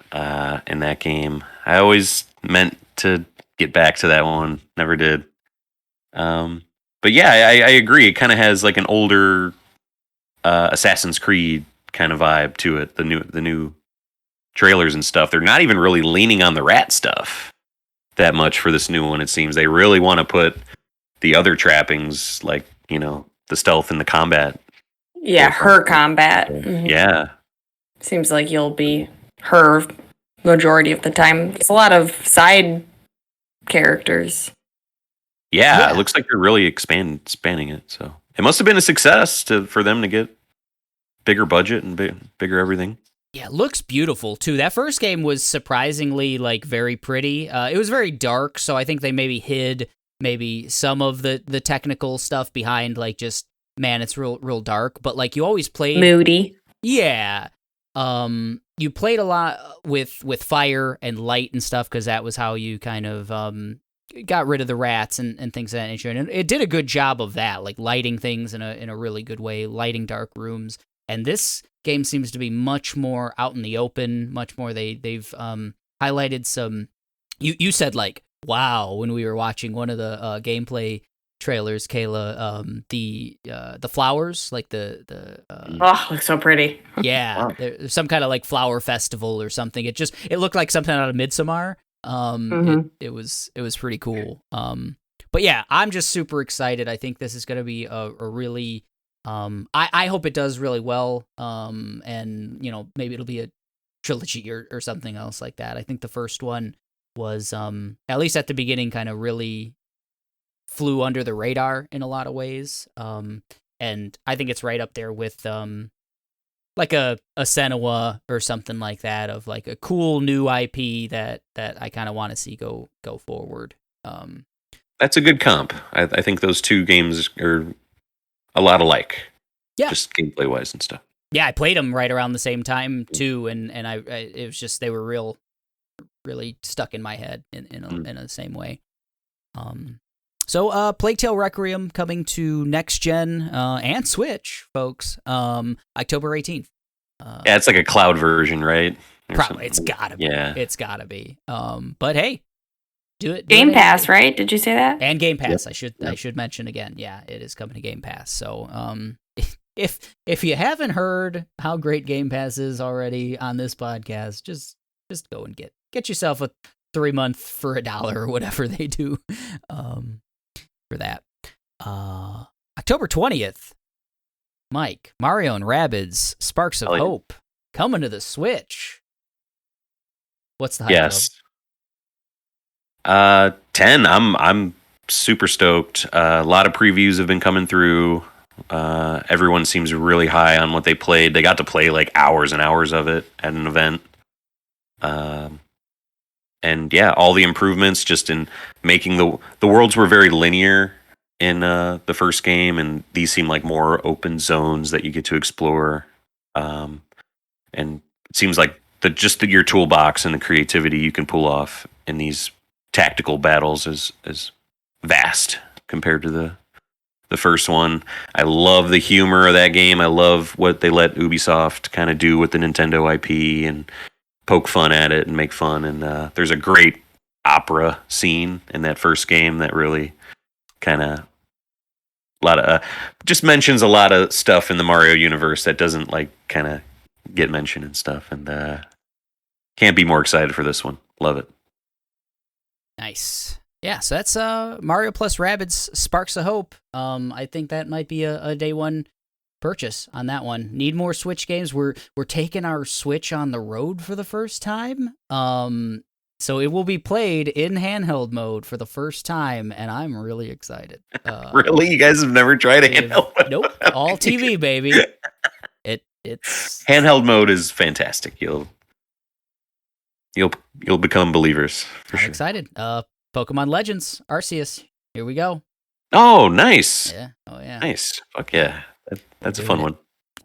in that game. I always meant to get back to that one. Never did. But yeah, I agree. It kind of has like an older Assassin's Creed kind of vibe to it. The new trailers and stuff. They're not even really leaning on the rat stuff that much for this new one. It seems they really want to put the other trappings, like the stealth and the combat. Yeah, her combat. Mm-hmm. Yeah, seems like you'll be her majority of the time. It's a lot of side characters. Yeah, it looks like they're really expanding it. So it must have been a success for them to get bigger budget and bigger everything. Yeah, it looks beautiful too. That first game was surprisingly like very pretty. It was very dark, so I think they maybe hid some of the technical stuff behind like just man, it's real dark. But like you always played, Moody. yeah. You played a lot with fire and light and stuff because that was how you kind of got rid of the rats and things of that nature. And it did a good job of that, like lighting things in a really good way, lighting dark rooms. And this game seems to be much more out in the open, much more they've highlighted some. You said like wow when we were watching one of the gameplay trailers, Kayla, the flowers, like the looks so pretty. yeah, Wow. there's some kind of like flower festival or something. It looked like something out of Midsommar. It was pretty cool. But yeah, I'm just super excited. I think this is going to be a really I hope it does really well. And you know, maybe it'll be a trilogy or something else like that. I think the first one was at least at the beginning kind of really flew under the radar in a lot of ways. And I think it's right up there with like a Senua or something like that, of like a cool new IP that I kind of want to see go forward. That's a good comp. I think those two games are a lot alike. Yeah. Just gameplay wise and stuff. Yeah, I played them right around the same time too, and I it was just they were really stuck in my head in the same way. So Plague Tale Requiem coming to next gen and Switch, folks. October 18th. Yeah, it's like a cloud version, right? Or Probably something. it's gotta be. Yeah. It's gotta be. But hey, do it. Game Pass, right? Did you say that? And Game Pass. Yep. I should mention again. Yeah, it is coming to Game Pass. So if you haven't heard how great Game Pass is already on this podcast, just go and get yourself a 3-month for $1 or whatever they do for that. October 20th, Mike, Mario and Rabbids Sparks of Oh, yeah. Hope coming to the Switch. What's the hype? Yes. 10. I'm super stoked. A lot of previews have been coming through. Everyone seems really high on what they played. They got to play like hours and hours of it at an event. And yeah, all the improvements just in making the worlds were very linear in the first game, and these seem like more open zones that you get to explore. And it seems like your toolbox and the creativity you can pull off in these tactical battles is vast compared to the first one. I love the humor of that game. I love what they let Ubisoft kind of do with the Nintendo IP and poke fun at it and make fun. And there's a great opera scene in that first game that really kind of just mentions a lot of stuff in the Mario universe that doesn't like kind of get mentioned and stuff. And can't be more excited for this one. Love it. Nice. Yeah, so that's Mario plus Rabbids Sparks of Hope. I think that might be a day one purchase on that one. Need more Switch games. We're taking our Switch on the road for the first time. So it will be played in handheld mode for the first time, and I'm really excited. Really? You guys have never tried a handheld mode? Nope. All TV, baby. It's handheld mode is fantastic. You'll become believers for I'm sure. excited. Pokemon Legends Arceus. Here we go. Oh, nice. Yeah. Oh yeah. Nice. Fuck yeah. That's a Doing fun it. one.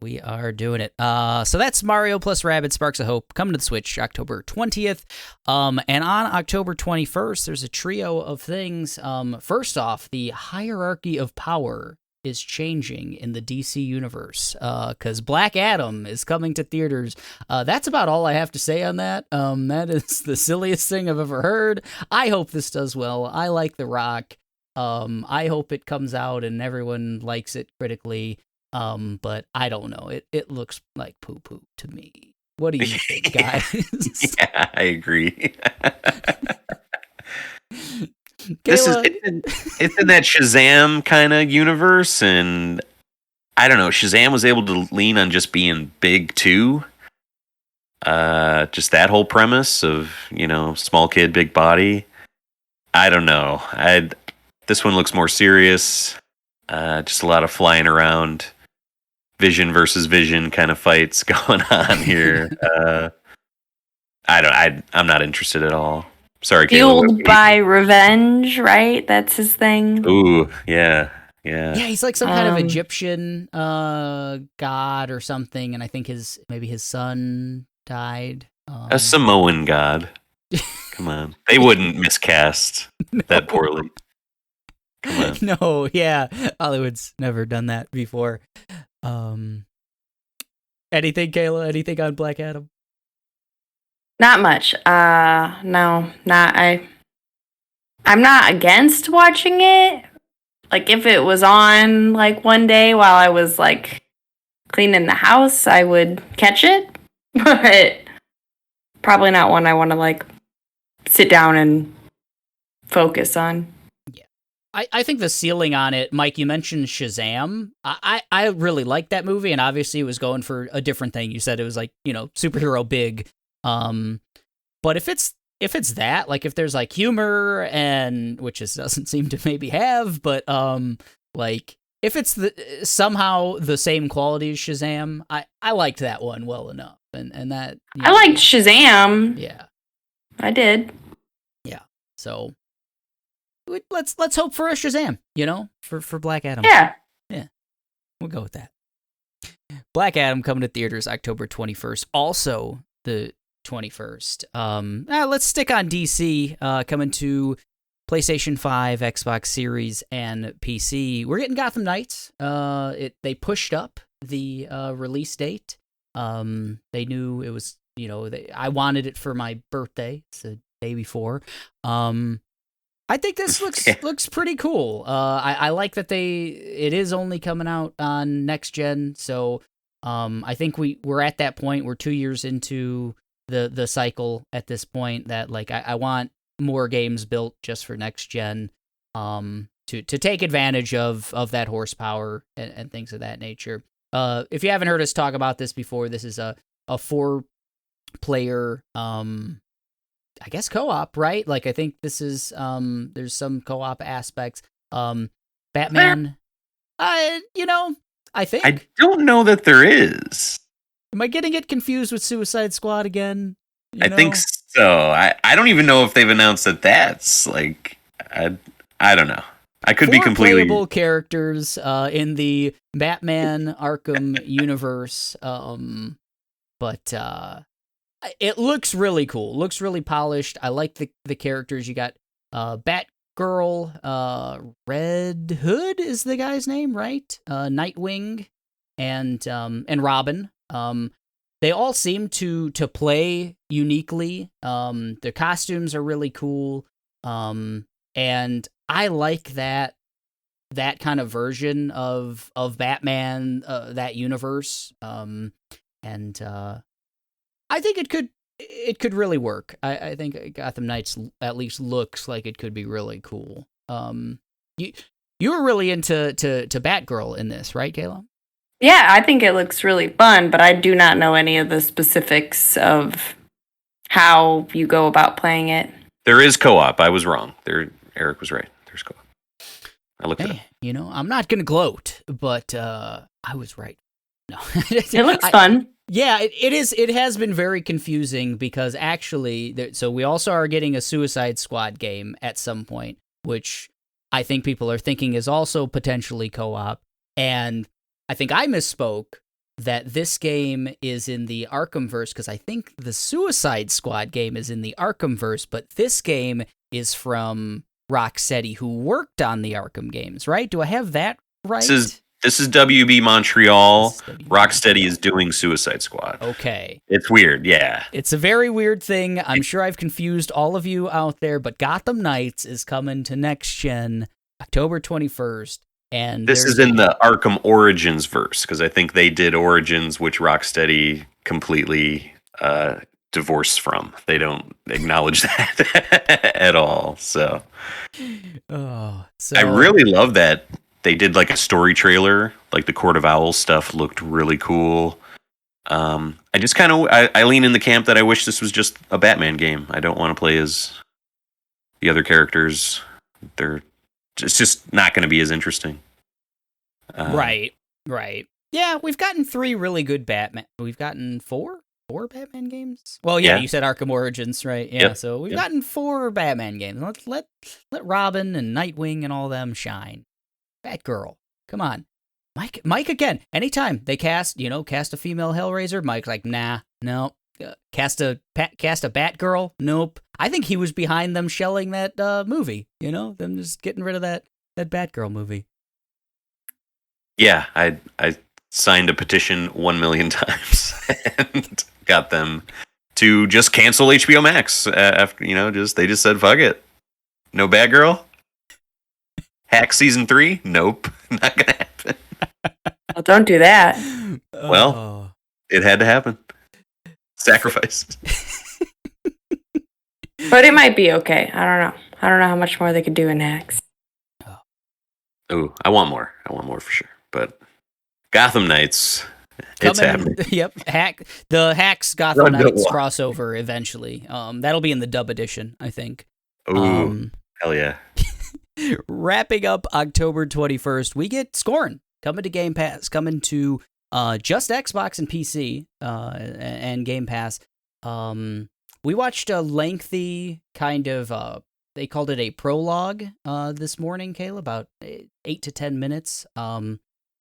We are doing it. So that's Mario plus Rabbids Sparks of Hope coming to the Switch October 20th. And on October 21st, there's a trio of things. First off, the hierarchy of power is changing in the DC universe because Black Adam is coming to theaters. That's about all I have to say on that. That is the silliest thing I've ever heard. I hope this does well. I like The Rock. I hope it comes out and everyone likes it critically. But I don't know. It looks like poo-poo to me. What do you think, guys? Yeah, I agree. Kayla, It's in that Shazam kind of universe, and I don't know. Shazam was able to lean on just being big too. Just that whole premise of small kid, big body. I don't know. This one looks more serious. Just a lot of flying around, vision versus vision kind of fights going on here. I'm not interested at all. Sorry, Kayla. Fueled by revenge, right? That's his thing. Ooh, yeah. Yeah. Yeah, he's like some kind of Egyptian god or something, and I think maybe his son died. A Samoan god. Come on. They wouldn't miscast that poorly. Come on. No, yeah. Hollywood's never done that before. Anything, Kayla? Anything on Black Adam? Not much. No, I'm not against watching it. Like, if it was on, like, one day while I was, like, cleaning the house, I would catch it. But probably not one I want to, like, sit down and focus on. Yeah. I think the ceiling on it, Mike, you mentioned Shazam. I really liked that movie, and obviously it was going for a different thing. You said it was, like, superhero big. But if it's that, like, if there's, like, humor, and which it doesn't seem to maybe have, but like, if it's somehow the same quality as Shazam, I liked that one well enough, and that I liked Shazam. Yeah, I did. Yeah, so let's hope for a Shazam, for Black Adam. Yeah, we'll go with that. Black Adam coming to theaters October 21st. Also the 21st. Let's stick on DC, coming to PlayStation 5, Xbox Series, and PC. We're getting Gotham Knights. They pushed up the release date. They knew it was, I wanted it for my birthday. It's the day before. I think this looks pretty cool. I like that it is only coming out on next gen. So I think we're at that point. We're 2 years into the cycle at this point that, like, I want more games built just for next gen, to take advantage of that horsepower and things of that nature. If you haven't heard us talk about this before, this is a 4-player, I guess co-op, right? Like, I think this is there's some co-op aspects. Batman, I think I don't know that there is. Am I getting it confused with Suicide Squad again? I think so. I don't even know if they've announced that that's, like, I don't know. I could be 4 completely playable characters in the Batman Arkham universe, but it looks really cool. Looks really polished. I like the characters. You got Batgirl, Red Hood is the guy's name, right? Nightwing, and Robin. They all seem to play uniquely. Their costumes are really cool. And I like that kind of version of Batman, that universe. And I think it could really work. I think Gotham Knights at least looks like it could be really cool. You were really into Batgirl in this, right, Kayla? Yeah, I think it looks really fun, but I do not know any of the specifics of how you go about playing it. There is co-op. I was wrong. Eric was right. There's co-op. I looked it up. I'm not going to gloat, but I was right. No. It looks fun. Yeah, it is. It has been very confusing because actually, so we also are getting a Suicide Squad game at some point, which I think people are thinking is also potentially co-op. And I think I misspoke that this game is in the Arkhamverse because I think the Suicide Squad game is in the Arkhamverse, but this game is from Rocksteady, who worked on the Arkham games, right? Do I have that right? This is WB Montreal. Rocksteady is doing Suicide Squad. Okay. It's weird, yeah. It's a very weird thing. I'm sure I've confused all of you out there, but Gotham Knights is coming to next gen October 21st. And this is in the Arkham Origins verse, because I think they did Origins, which Rocksteady completely divorced from. They don't acknowledge that at all. So I really love that they did like a story trailer, like the Court of Owls stuff looked really cool. I just kind of I lean in the camp that I wish this was just a Batman game. I don't want to play as the other characters. It's just not going to be as interesting. Right. Yeah, we've gotten 3 really good Batman. We've gotten 4 Batman games. Well, yeah, you said Arkham Origins, right? Yeah, yep. So we've gotten 4 Batman games. Let Robin and Nightwing and all them shine. Batgirl. Come on. Mike again. Anytime they cast a female Hellraiser, Mike's like, nah, no. Cast a Batgirl? Nope. I think he was behind them shelling that movie. Them just getting rid of that Batgirl movie. Yeah, I signed a petition 1 million times and got them to just cancel HBO Max after they just said fuck it. No Batgirl. Hack season 3? Nope, not gonna happen. Well, don't do that. Well, it had to happen. Sacrifice. But it might be okay. I don't know. I don't know how much more they could do in hacks. Oh, I want more. I want more for sure. But Gotham Knights, it's happening. Yep, the Hacks Gotham Knights crossover eventually. That'll be in the dub edition, I think. Oh, hell yeah. Wrapping up October 21st, we get Scorn coming to Game Pass, coming to just Xbox and PC and Game Pass. We watched a lengthy kind of, they called it a prologue this morning, Kayla, about 8 to 10 minutes.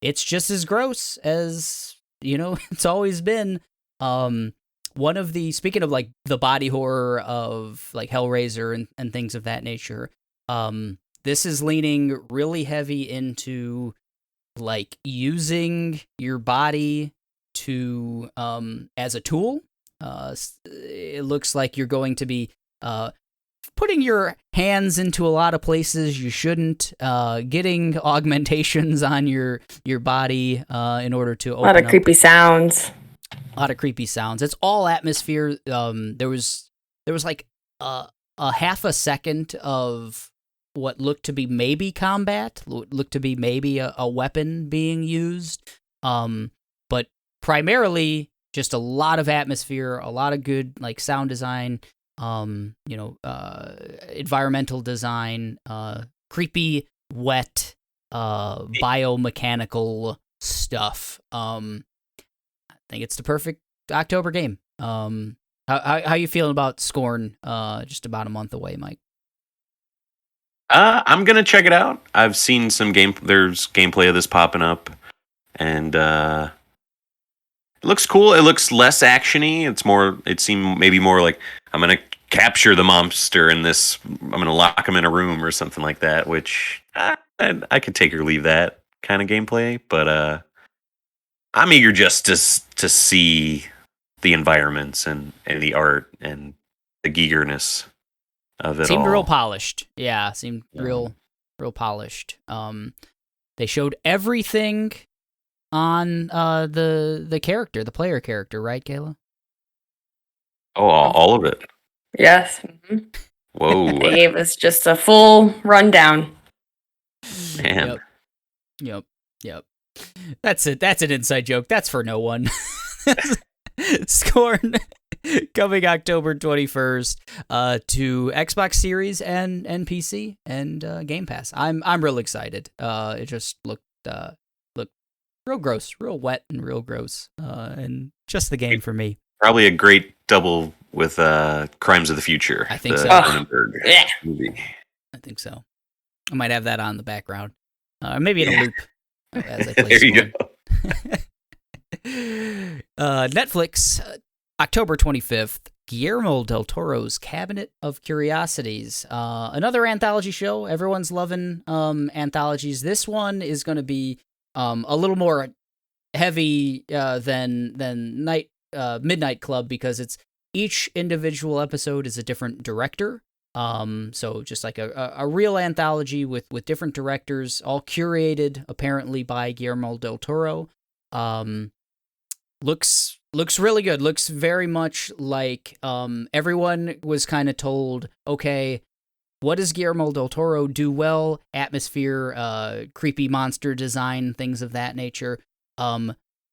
It's just as gross as, it's always been. One of the, speaking of like the body horror of like Hellraiser and things of that nature, this is leaning really heavy into like using your body to as a tool. It looks like you're going to be putting your hands into a lot of places you shouldn't, getting augmentations on your body in order to open a lot of up. creepy sounds. A lot of creepy sounds. It's all atmosphere. There was like a half a second of what looked to be maybe combat, looked to be maybe a weapon being used, but primarily just a lot of atmosphere, a lot of good like sound design, environmental design, creepy, wet, biomechanical stuff. I think it's the perfect October game. How you feeling about Scorn? Just about a month away, Mike. I'm gonna check it out. I've seen some there's gameplay of this popping up, and it looks cool. It looks less actiony. It seemed maybe more like I'm gonna capture the monster in this. I'm gonna lock him in a room or something like that. Which I could take or leave that kind of gameplay, but I'm eager just to see the environments and the art and the geekerness of it. Seemed all. real polished. Yeah, seemed real polished. They showed everything on the character, the player character, right, Kayla? Oh, all of it. Yes. Mm-hmm. Whoa. They gave us just a full rundown. Man. Yep. That's it. That's an inside joke. That's for no one. Scorn coming October 21st to Xbox Series and PC and Game Pass. I'm real excited. It just looked real gross, real wet and real gross, and just the game for me. Probably a great double with Crimes of the Future. I think so. Cronenberg movie. I think so. I might have that on the background, maybe in a loop as I play. There you go. Netflix, October 25th, Guillermo del Toro's Cabinet of Curiosities. Another anthology show. Everyone's loving anthologies. This one is going to be a little more heavy than Midnight Club, because it's each individual episode is a different director. So just like a real anthology with different directors, all curated apparently by Guillermo del Toro. Looks really good. Looks very much like everyone was kind of told, okay, what does Guillermo del Toro do well? Atmosphere, creepy monster design, things of that nature.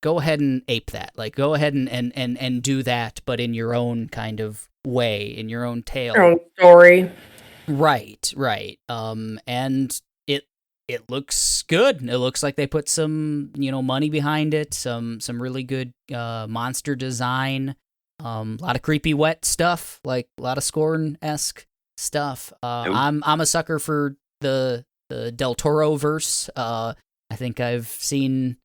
Go ahead and ape that. Like, go ahead and do that, but in your own kind of way, in your own tale. Your own story. Right. And it looks good. It looks like they put some, money behind it. Some really good monster design. A lot of creepy wet stuff, like a lot of Scorn-esque stuff. I'm a sucker for the Del Toro verse. I think I've seen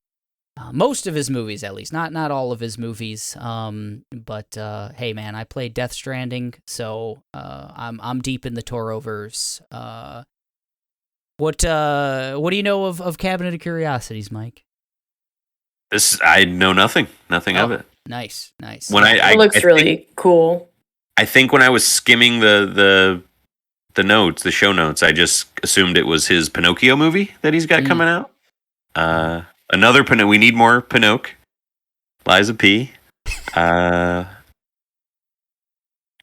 most of his movies, at least, not all of his movies. But hey, man, I played Death Stranding, so I'm deep in the Toro verse. What do you know of Cabinet of Curiosities, Mike? I know nothing of it. Nice. When it looks really cool. I think when I was skimming the notes, the show notes, I just assumed it was his Pinocchio movie that he's got coming out. Another Pinocchio. We need more Pinocchio. Liza P. I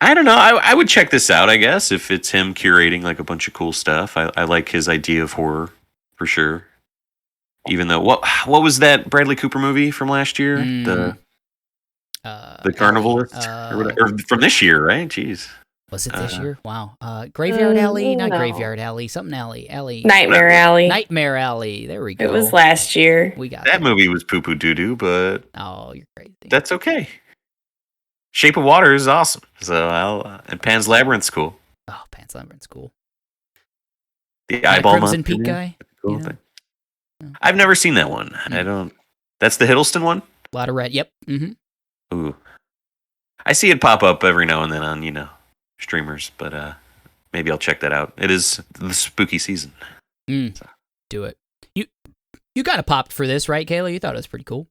don't know. I would check this out, I guess, if it's him curating like a bunch of cool stuff. I like his idea of horror for sure. Even though what was that Bradley Cooper movie from last year? The Carnivalist or from this year, right? Jeez. Was it this year? Wow. Graveyard Alley, not Graveyard Alley, something alley. Nightmare Alley. Nightmare Alley. There we go. It was last year. We got that movie was poo poo doo doo, but you're crazy. That's okay. Shape of Water is awesome. So and Pan's Labyrinth's cool. Oh, Pan's Labyrinth's cool. The eyeball Crimson Peak guy. Cool thing. I've never seen that one. I don't. That's the Hiddleston one. A lot of red. Yep. Mm-hmm. Ooh. I see it pop up every now and then on streamers, but maybe I'll check that out. It is the spooky season. So. Do it. You kind of popped for this, right, Kayla? You thought it was pretty cool.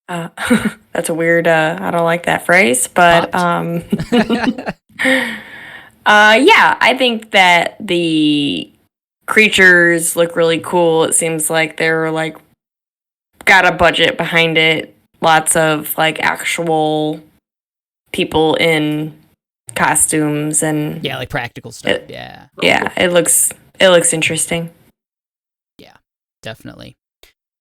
That's a weird. I don't like that phrase, but yeah, I think that the creatures look really cool. It seems like they're like got a budget behind it. Lots of like actual people in costumes and like practical stuff. Yeah, it looks interesting. Yeah, definitely.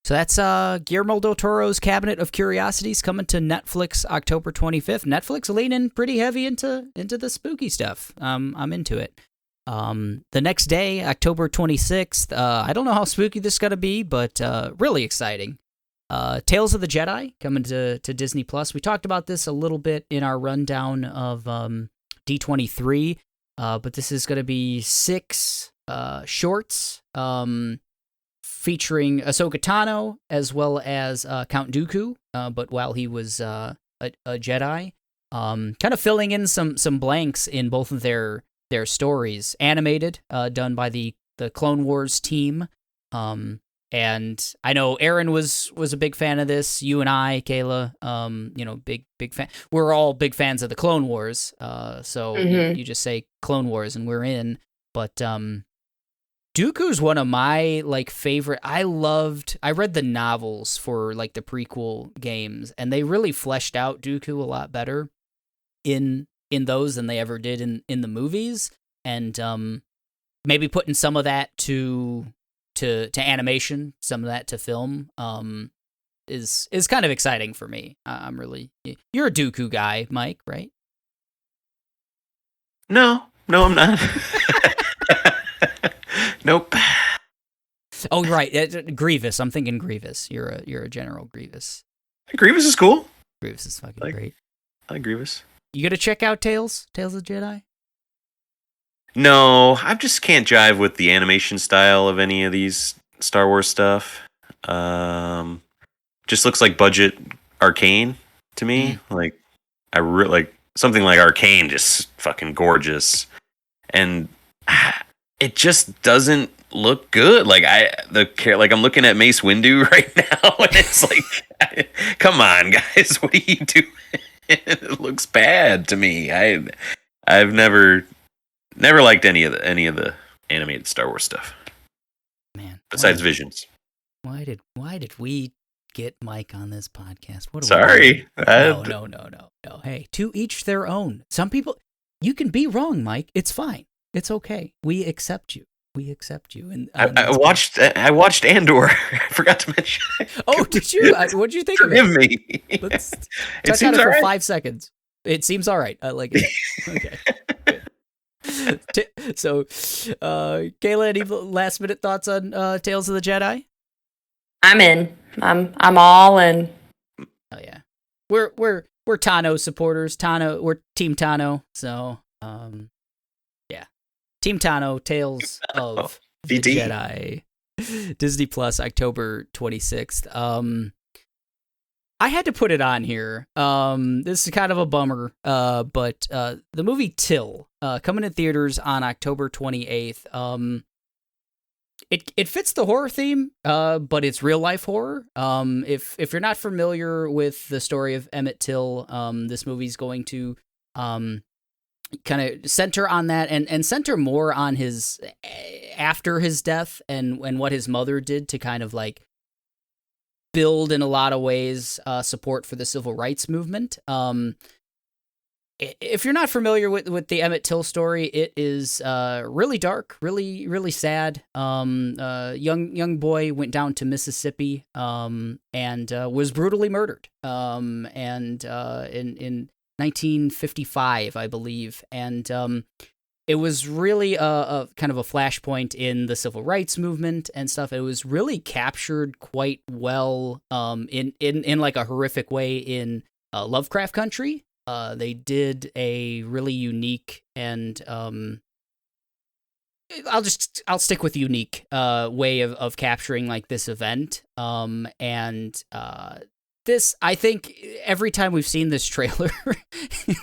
So that's Guillermo del Toro's Cabinet of Curiosities coming to Netflix October 25th. Netflix leaning pretty heavy into the spooky stuff. I'm into it. The next day, October 26th, I don't know how spooky this is going to be, but really exciting. Tales of the Jedi coming to Disney Plus. We talked about this a little bit in our rundown of D23, but this is going to be 6 shorts featuring Ahsoka Tano as well as Count Dooku, but while he was a Jedi, kind of filling in some blanks in both of their stories. Animated, done by the Clone Wars team. And I know Aaron was a big fan of this. You and I, Kayla, big fan. We're all big fans of the Clone Wars. So you just say Clone Wars and we're in. But Dooku's one of my favorite. I read the novels for the prequel games, and they really fleshed out Dooku a lot better in those than they ever did in the movies. And maybe putting some of that to animation, some of that to film, is kind of exciting for me. I'm really. You're a Dooku guy, Mike, right? No, I'm not. Nope. Oh, right. Grievous. I'm thinking Grievous. You're a General Grievous. Grievous is cool. Grievous is fucking great. I like Grievous. You gonna check out Tales of the Jedi? No, I just can't jive with the animation style of any of these Star Wars stuff. Just looks like budget Arcane to me. I really something like Arcane, just fucking gorgeous, and it just doesn't look good. I'm looking at Mace Windu right now, and it's like, come on, guys, what are you doing? It looks bad to me. I've never liked any of the animated Star Wars stuff. Man, besides Visions. Why did we get Mike on this podcast? Sorry. No. Hey, to each their own. Some people, you can be wrong, Mike. It's fine. It's okay. We accept you. And I watched Andor. I forgot to mention. Oh, did you? What did you think of it? Forgive me. Let's it touch seems on it for all right. 5 seconds. It seems all right. I like it. Okay. So, Kayla, any last minute thoughts on Tales of the Jedi? I'm in. I'm all in. Oh yeah, we're Tano supporters. We're Team Tano. So, yeah, Team Tano. Tales of The VT. Jedi. Disney Plus, October 26th. I had to put it on here. This is kind of a bummer, but the movie Till, coming in theaters on October 28th. It fits the horror theme, but it's real life horror. If you're not familiar with the story of Emmett Till, this movie's going to kind of center on that and center more on his after his death and what his mother did to kind of like build in a lot of ways support for the civil rights movement. If you're not familiar with the Emmett Till story, it is really dark, really sad. Young boy went down to Mississippi and was brutally murdered. In 1955, I believe, and it was really a kind of a flashpoint in the civil rights movement and stuff. It was really captured quite well in like a horrific way in Lovecraft Country. They did a really unique and I'll stick with unique way of capturing like this event. This, I think, every time we've seen this trailer,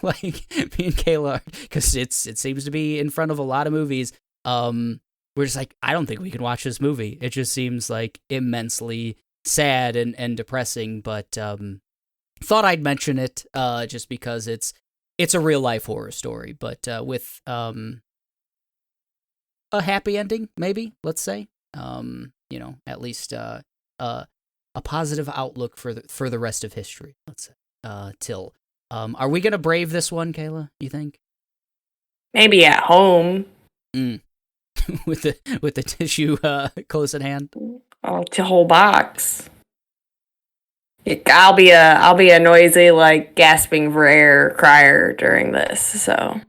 like me and Kayla, because it seems to be in front of a lot of movies, we're just like, I don't think we can watch this movie. It just seems like immensely sad and depressing, but thought I'd mention it just because it's a real life horror story, but with a happy ending, maybe, let's say. At least a positive outlook for the rest of history, let's say. Till. Are we gonna brave this one, Kayla, you think? Maybe at home. with the tissue close at hand. Oh, the whole box. I'll be a noisy, like, gasping for air crier during this. So,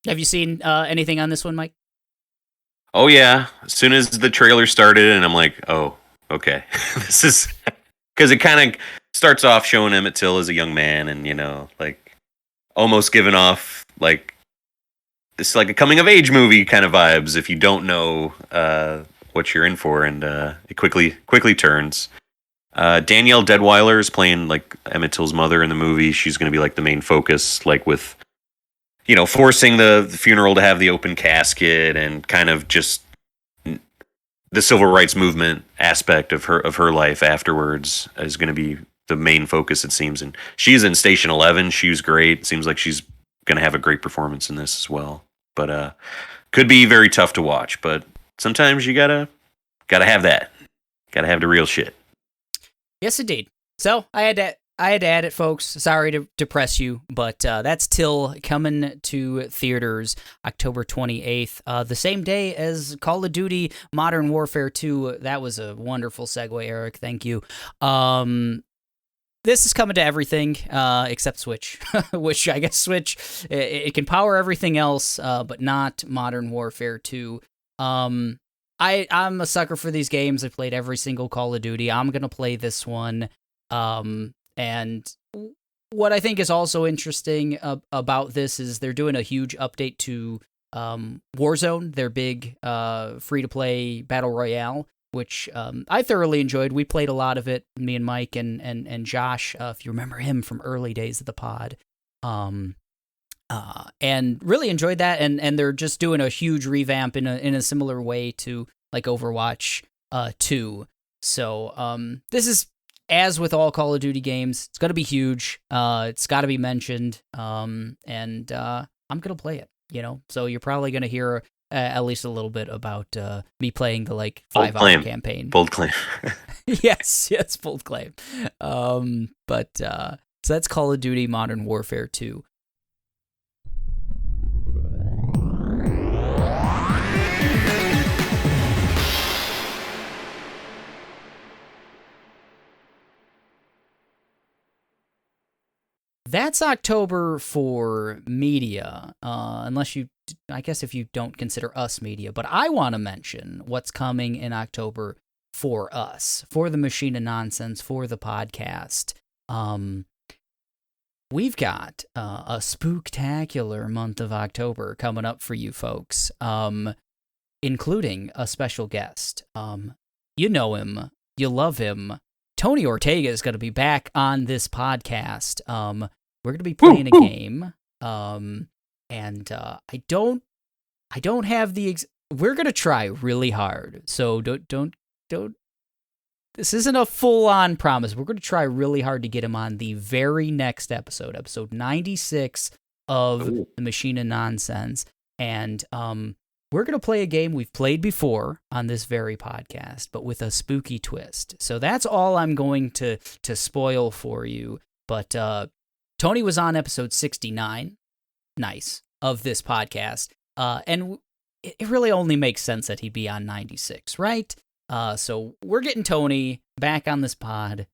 have you seen anything on this one, Mike? Oh yeah. As soon as the trailer started, and I'm like, oh, okay, this is because it kind of starts off showing Emmett Till as a young man, and like almost giving off like it's like a coming of age movie kind of vibes if you don't know what you're in for, and it quickly turns. Danielle Deadweiler is playing like Emmett Till's mother in the movie. She's going to be like the main focus, like with forcing the funeral to have the open casket and kind of just the civil rights movement aspect of her life afterwards is going to be the main focus, it seems. And she's in Station 11. She was great. It seems like she's going to have a great performance in this as well. But could be very tough to watch. But sometimes you gotta have that. Gotta have the real shit. Yes, indeed. So I had to add it, folks. Sorry to depress you, but that's Till coming to theaters October 28th, the same day as Call of Duty Modern Warfare 2. That was a wonderful segue, Eric. Thank you. This is coming to everything except Switch, which I guess Switch, it can power everything else, but not Modern Warfare 2. I'm a sucker for these games. I've played every single Call of Duty. I'm going to play this one. And what I think is also interesting about this is they're doing a huge update to Warzone, their big free-to-play battle royale, which I thoroughly enjoyed. We played a lot of it, me and Mike and Josh, if you remember him from early days of the pod, and really enjoyed that. And they're just doing a huge revamp in a similar way to like Overwatch 2. So this is, as with all Call of Duty games, it's going to be huge. It's got to be mentioned. And I'm going to play it, So you're probably going to hear at least a little bit about me playing the 5-hour campaign. Bold claim. yes, bold claim. So that's Call of Duty Modern Warfare 2. That's October for media, unless I guess if you don't consider us media, but I want to mention what's coming in October for us, for the Machine of Nonsense, for the podcast. We've got a spooktacular month of October coming up for you folks. including a special guest. You know him, you love him. Tony Ortega is going to be back on this podcast. We're going to be playing a game, and I don't have the. We're going to try really hard, so don't. This isn't a full-on promise. We're going to try really hard to get him on the very next episode 96 of the Machine of Nonsense, and we're going to play a game we've played before on this very podcast, but with a spooky twist. So that's all I'm going to spoil for you. But Tony was on episode 69, of this podcast, and it really only makes sense that he'd be on 96, right? So we're getting Tony back on this pod,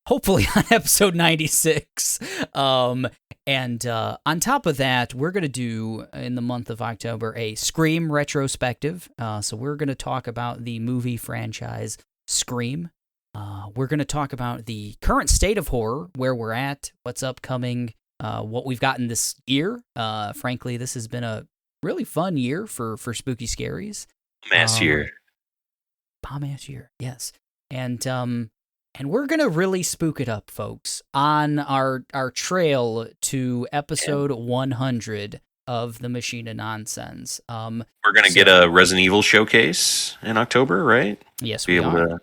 hopefully on episode 96. And on top of that, we're going to do, in the month of October, a Scream retrospective. So we're going to talk about the movie franchise Scream. We're going to talk about the current state of horror, where we're at, what's upcoming, what we've gotten this year. Frankly, this has been a really fun year for Spooky Scaries. Mass year. Bomb-ass year, yes. And we're going to really spook it up, folks, on our trail to episode 100 of the Machine of Nonsense. We're going to get a Resident Evil showcase in October, right? Yes, Be able to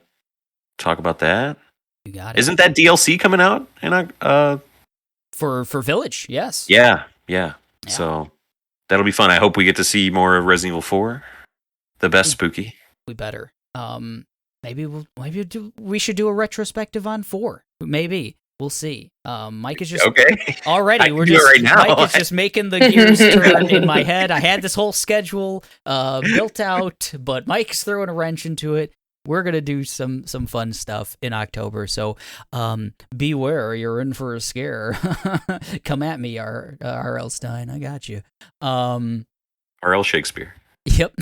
talk about that. You got it. Isn't that DLC coming out for Village? Yes. Yeah. So that'll be fun. I hope we get to see more of Resident Evil 4, the best spooky. We better. Maybe we should do a retrospective on 4. Maybe. We'll see. Mike is just okay. Already. We're just right now. Mike is just making the gears turn in my head. I had this whole schedule built out, but Mike's throwing a wrench into it. We're gonna do some fun stuff in October, so beware, you're in for a scare. Come at me, R.L. Stein. I got you. R.L. Shakespeare. Yep.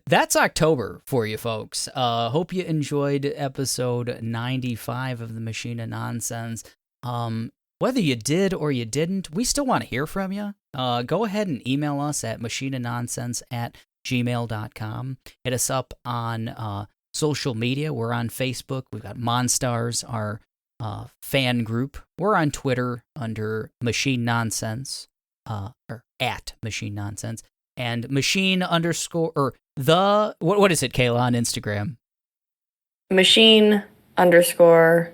That's October for you folks. Hope you enjoyed episode 95 of the Machine of Nonsense. Whether you did or you didn't, we still want to hear from you. Go ahead and email us at machineofnonsense@gmail.com. Hit us up on social media. We're on Facebook. We've got Monstars, our fan group. We're on Twitter under Machine Nonsense, or at Machine Nonsense. And machine underscore, or the, what is it, Kayla, on Instagram? Machine underscore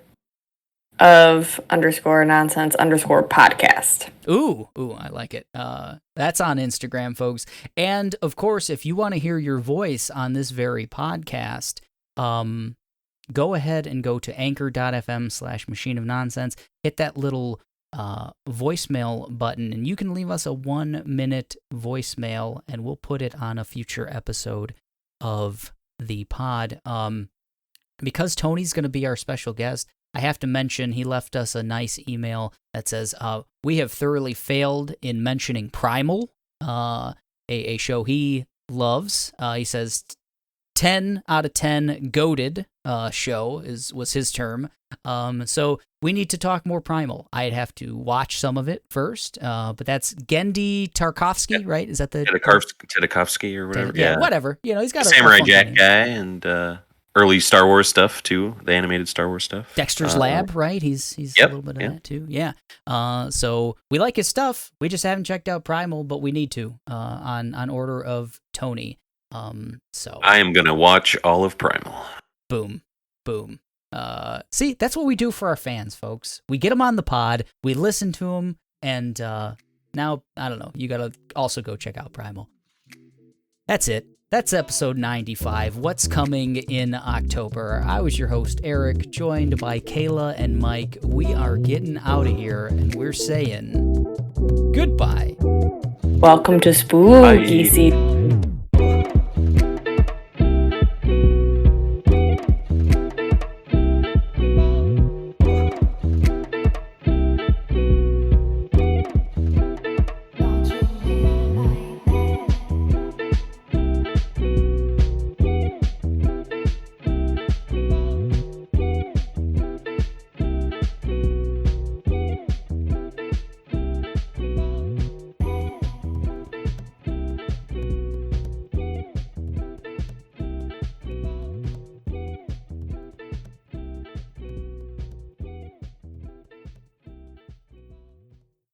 of underscore nonsense underscore podcast. Ooh, I like it. That's on Instagram, folks. And of course, if you want to hear your voice on this very podcast, go ahead and go to anchor.fm/machine of nonsense. Hit that little voicemail button, and you can leave us a 1-minute voicemail, and we'll put it on a future episode of the pod. Because Tony's going to be our special guest, I have to mention he left us a nice email that says, we have thoroughly failed in mentioning Primal, a show he loves. He says 10 out of 10 goated show was his term. So we need to talk more Primal. I'd have to watch some of it first, but that's Genndy Tartakovsky, right? Is that the Tartakovsky or whatever? Yeah, whatever. You know, he's got a Samurai Jack guy and early Star Wars stuff too. The animated Star Wars stuff. Dexter's Lab, right? He's a little bit of that too. Yeah. So we like his stuff. We just haven't checked out Primal, but we need to on order of Tony. So I am gonna watch all of Primal. Boom. See, that's what we do for our fans, folks. We get them on the pod, we listen to them, and now, I don't know, you gotta also go check out Primal. That's it. That's episode 95. What's coming in October? I was your host, Eric, joined by Kayla and Mike. We are getting out of here, and we're saying goodbye. Welcome to Spooky Season.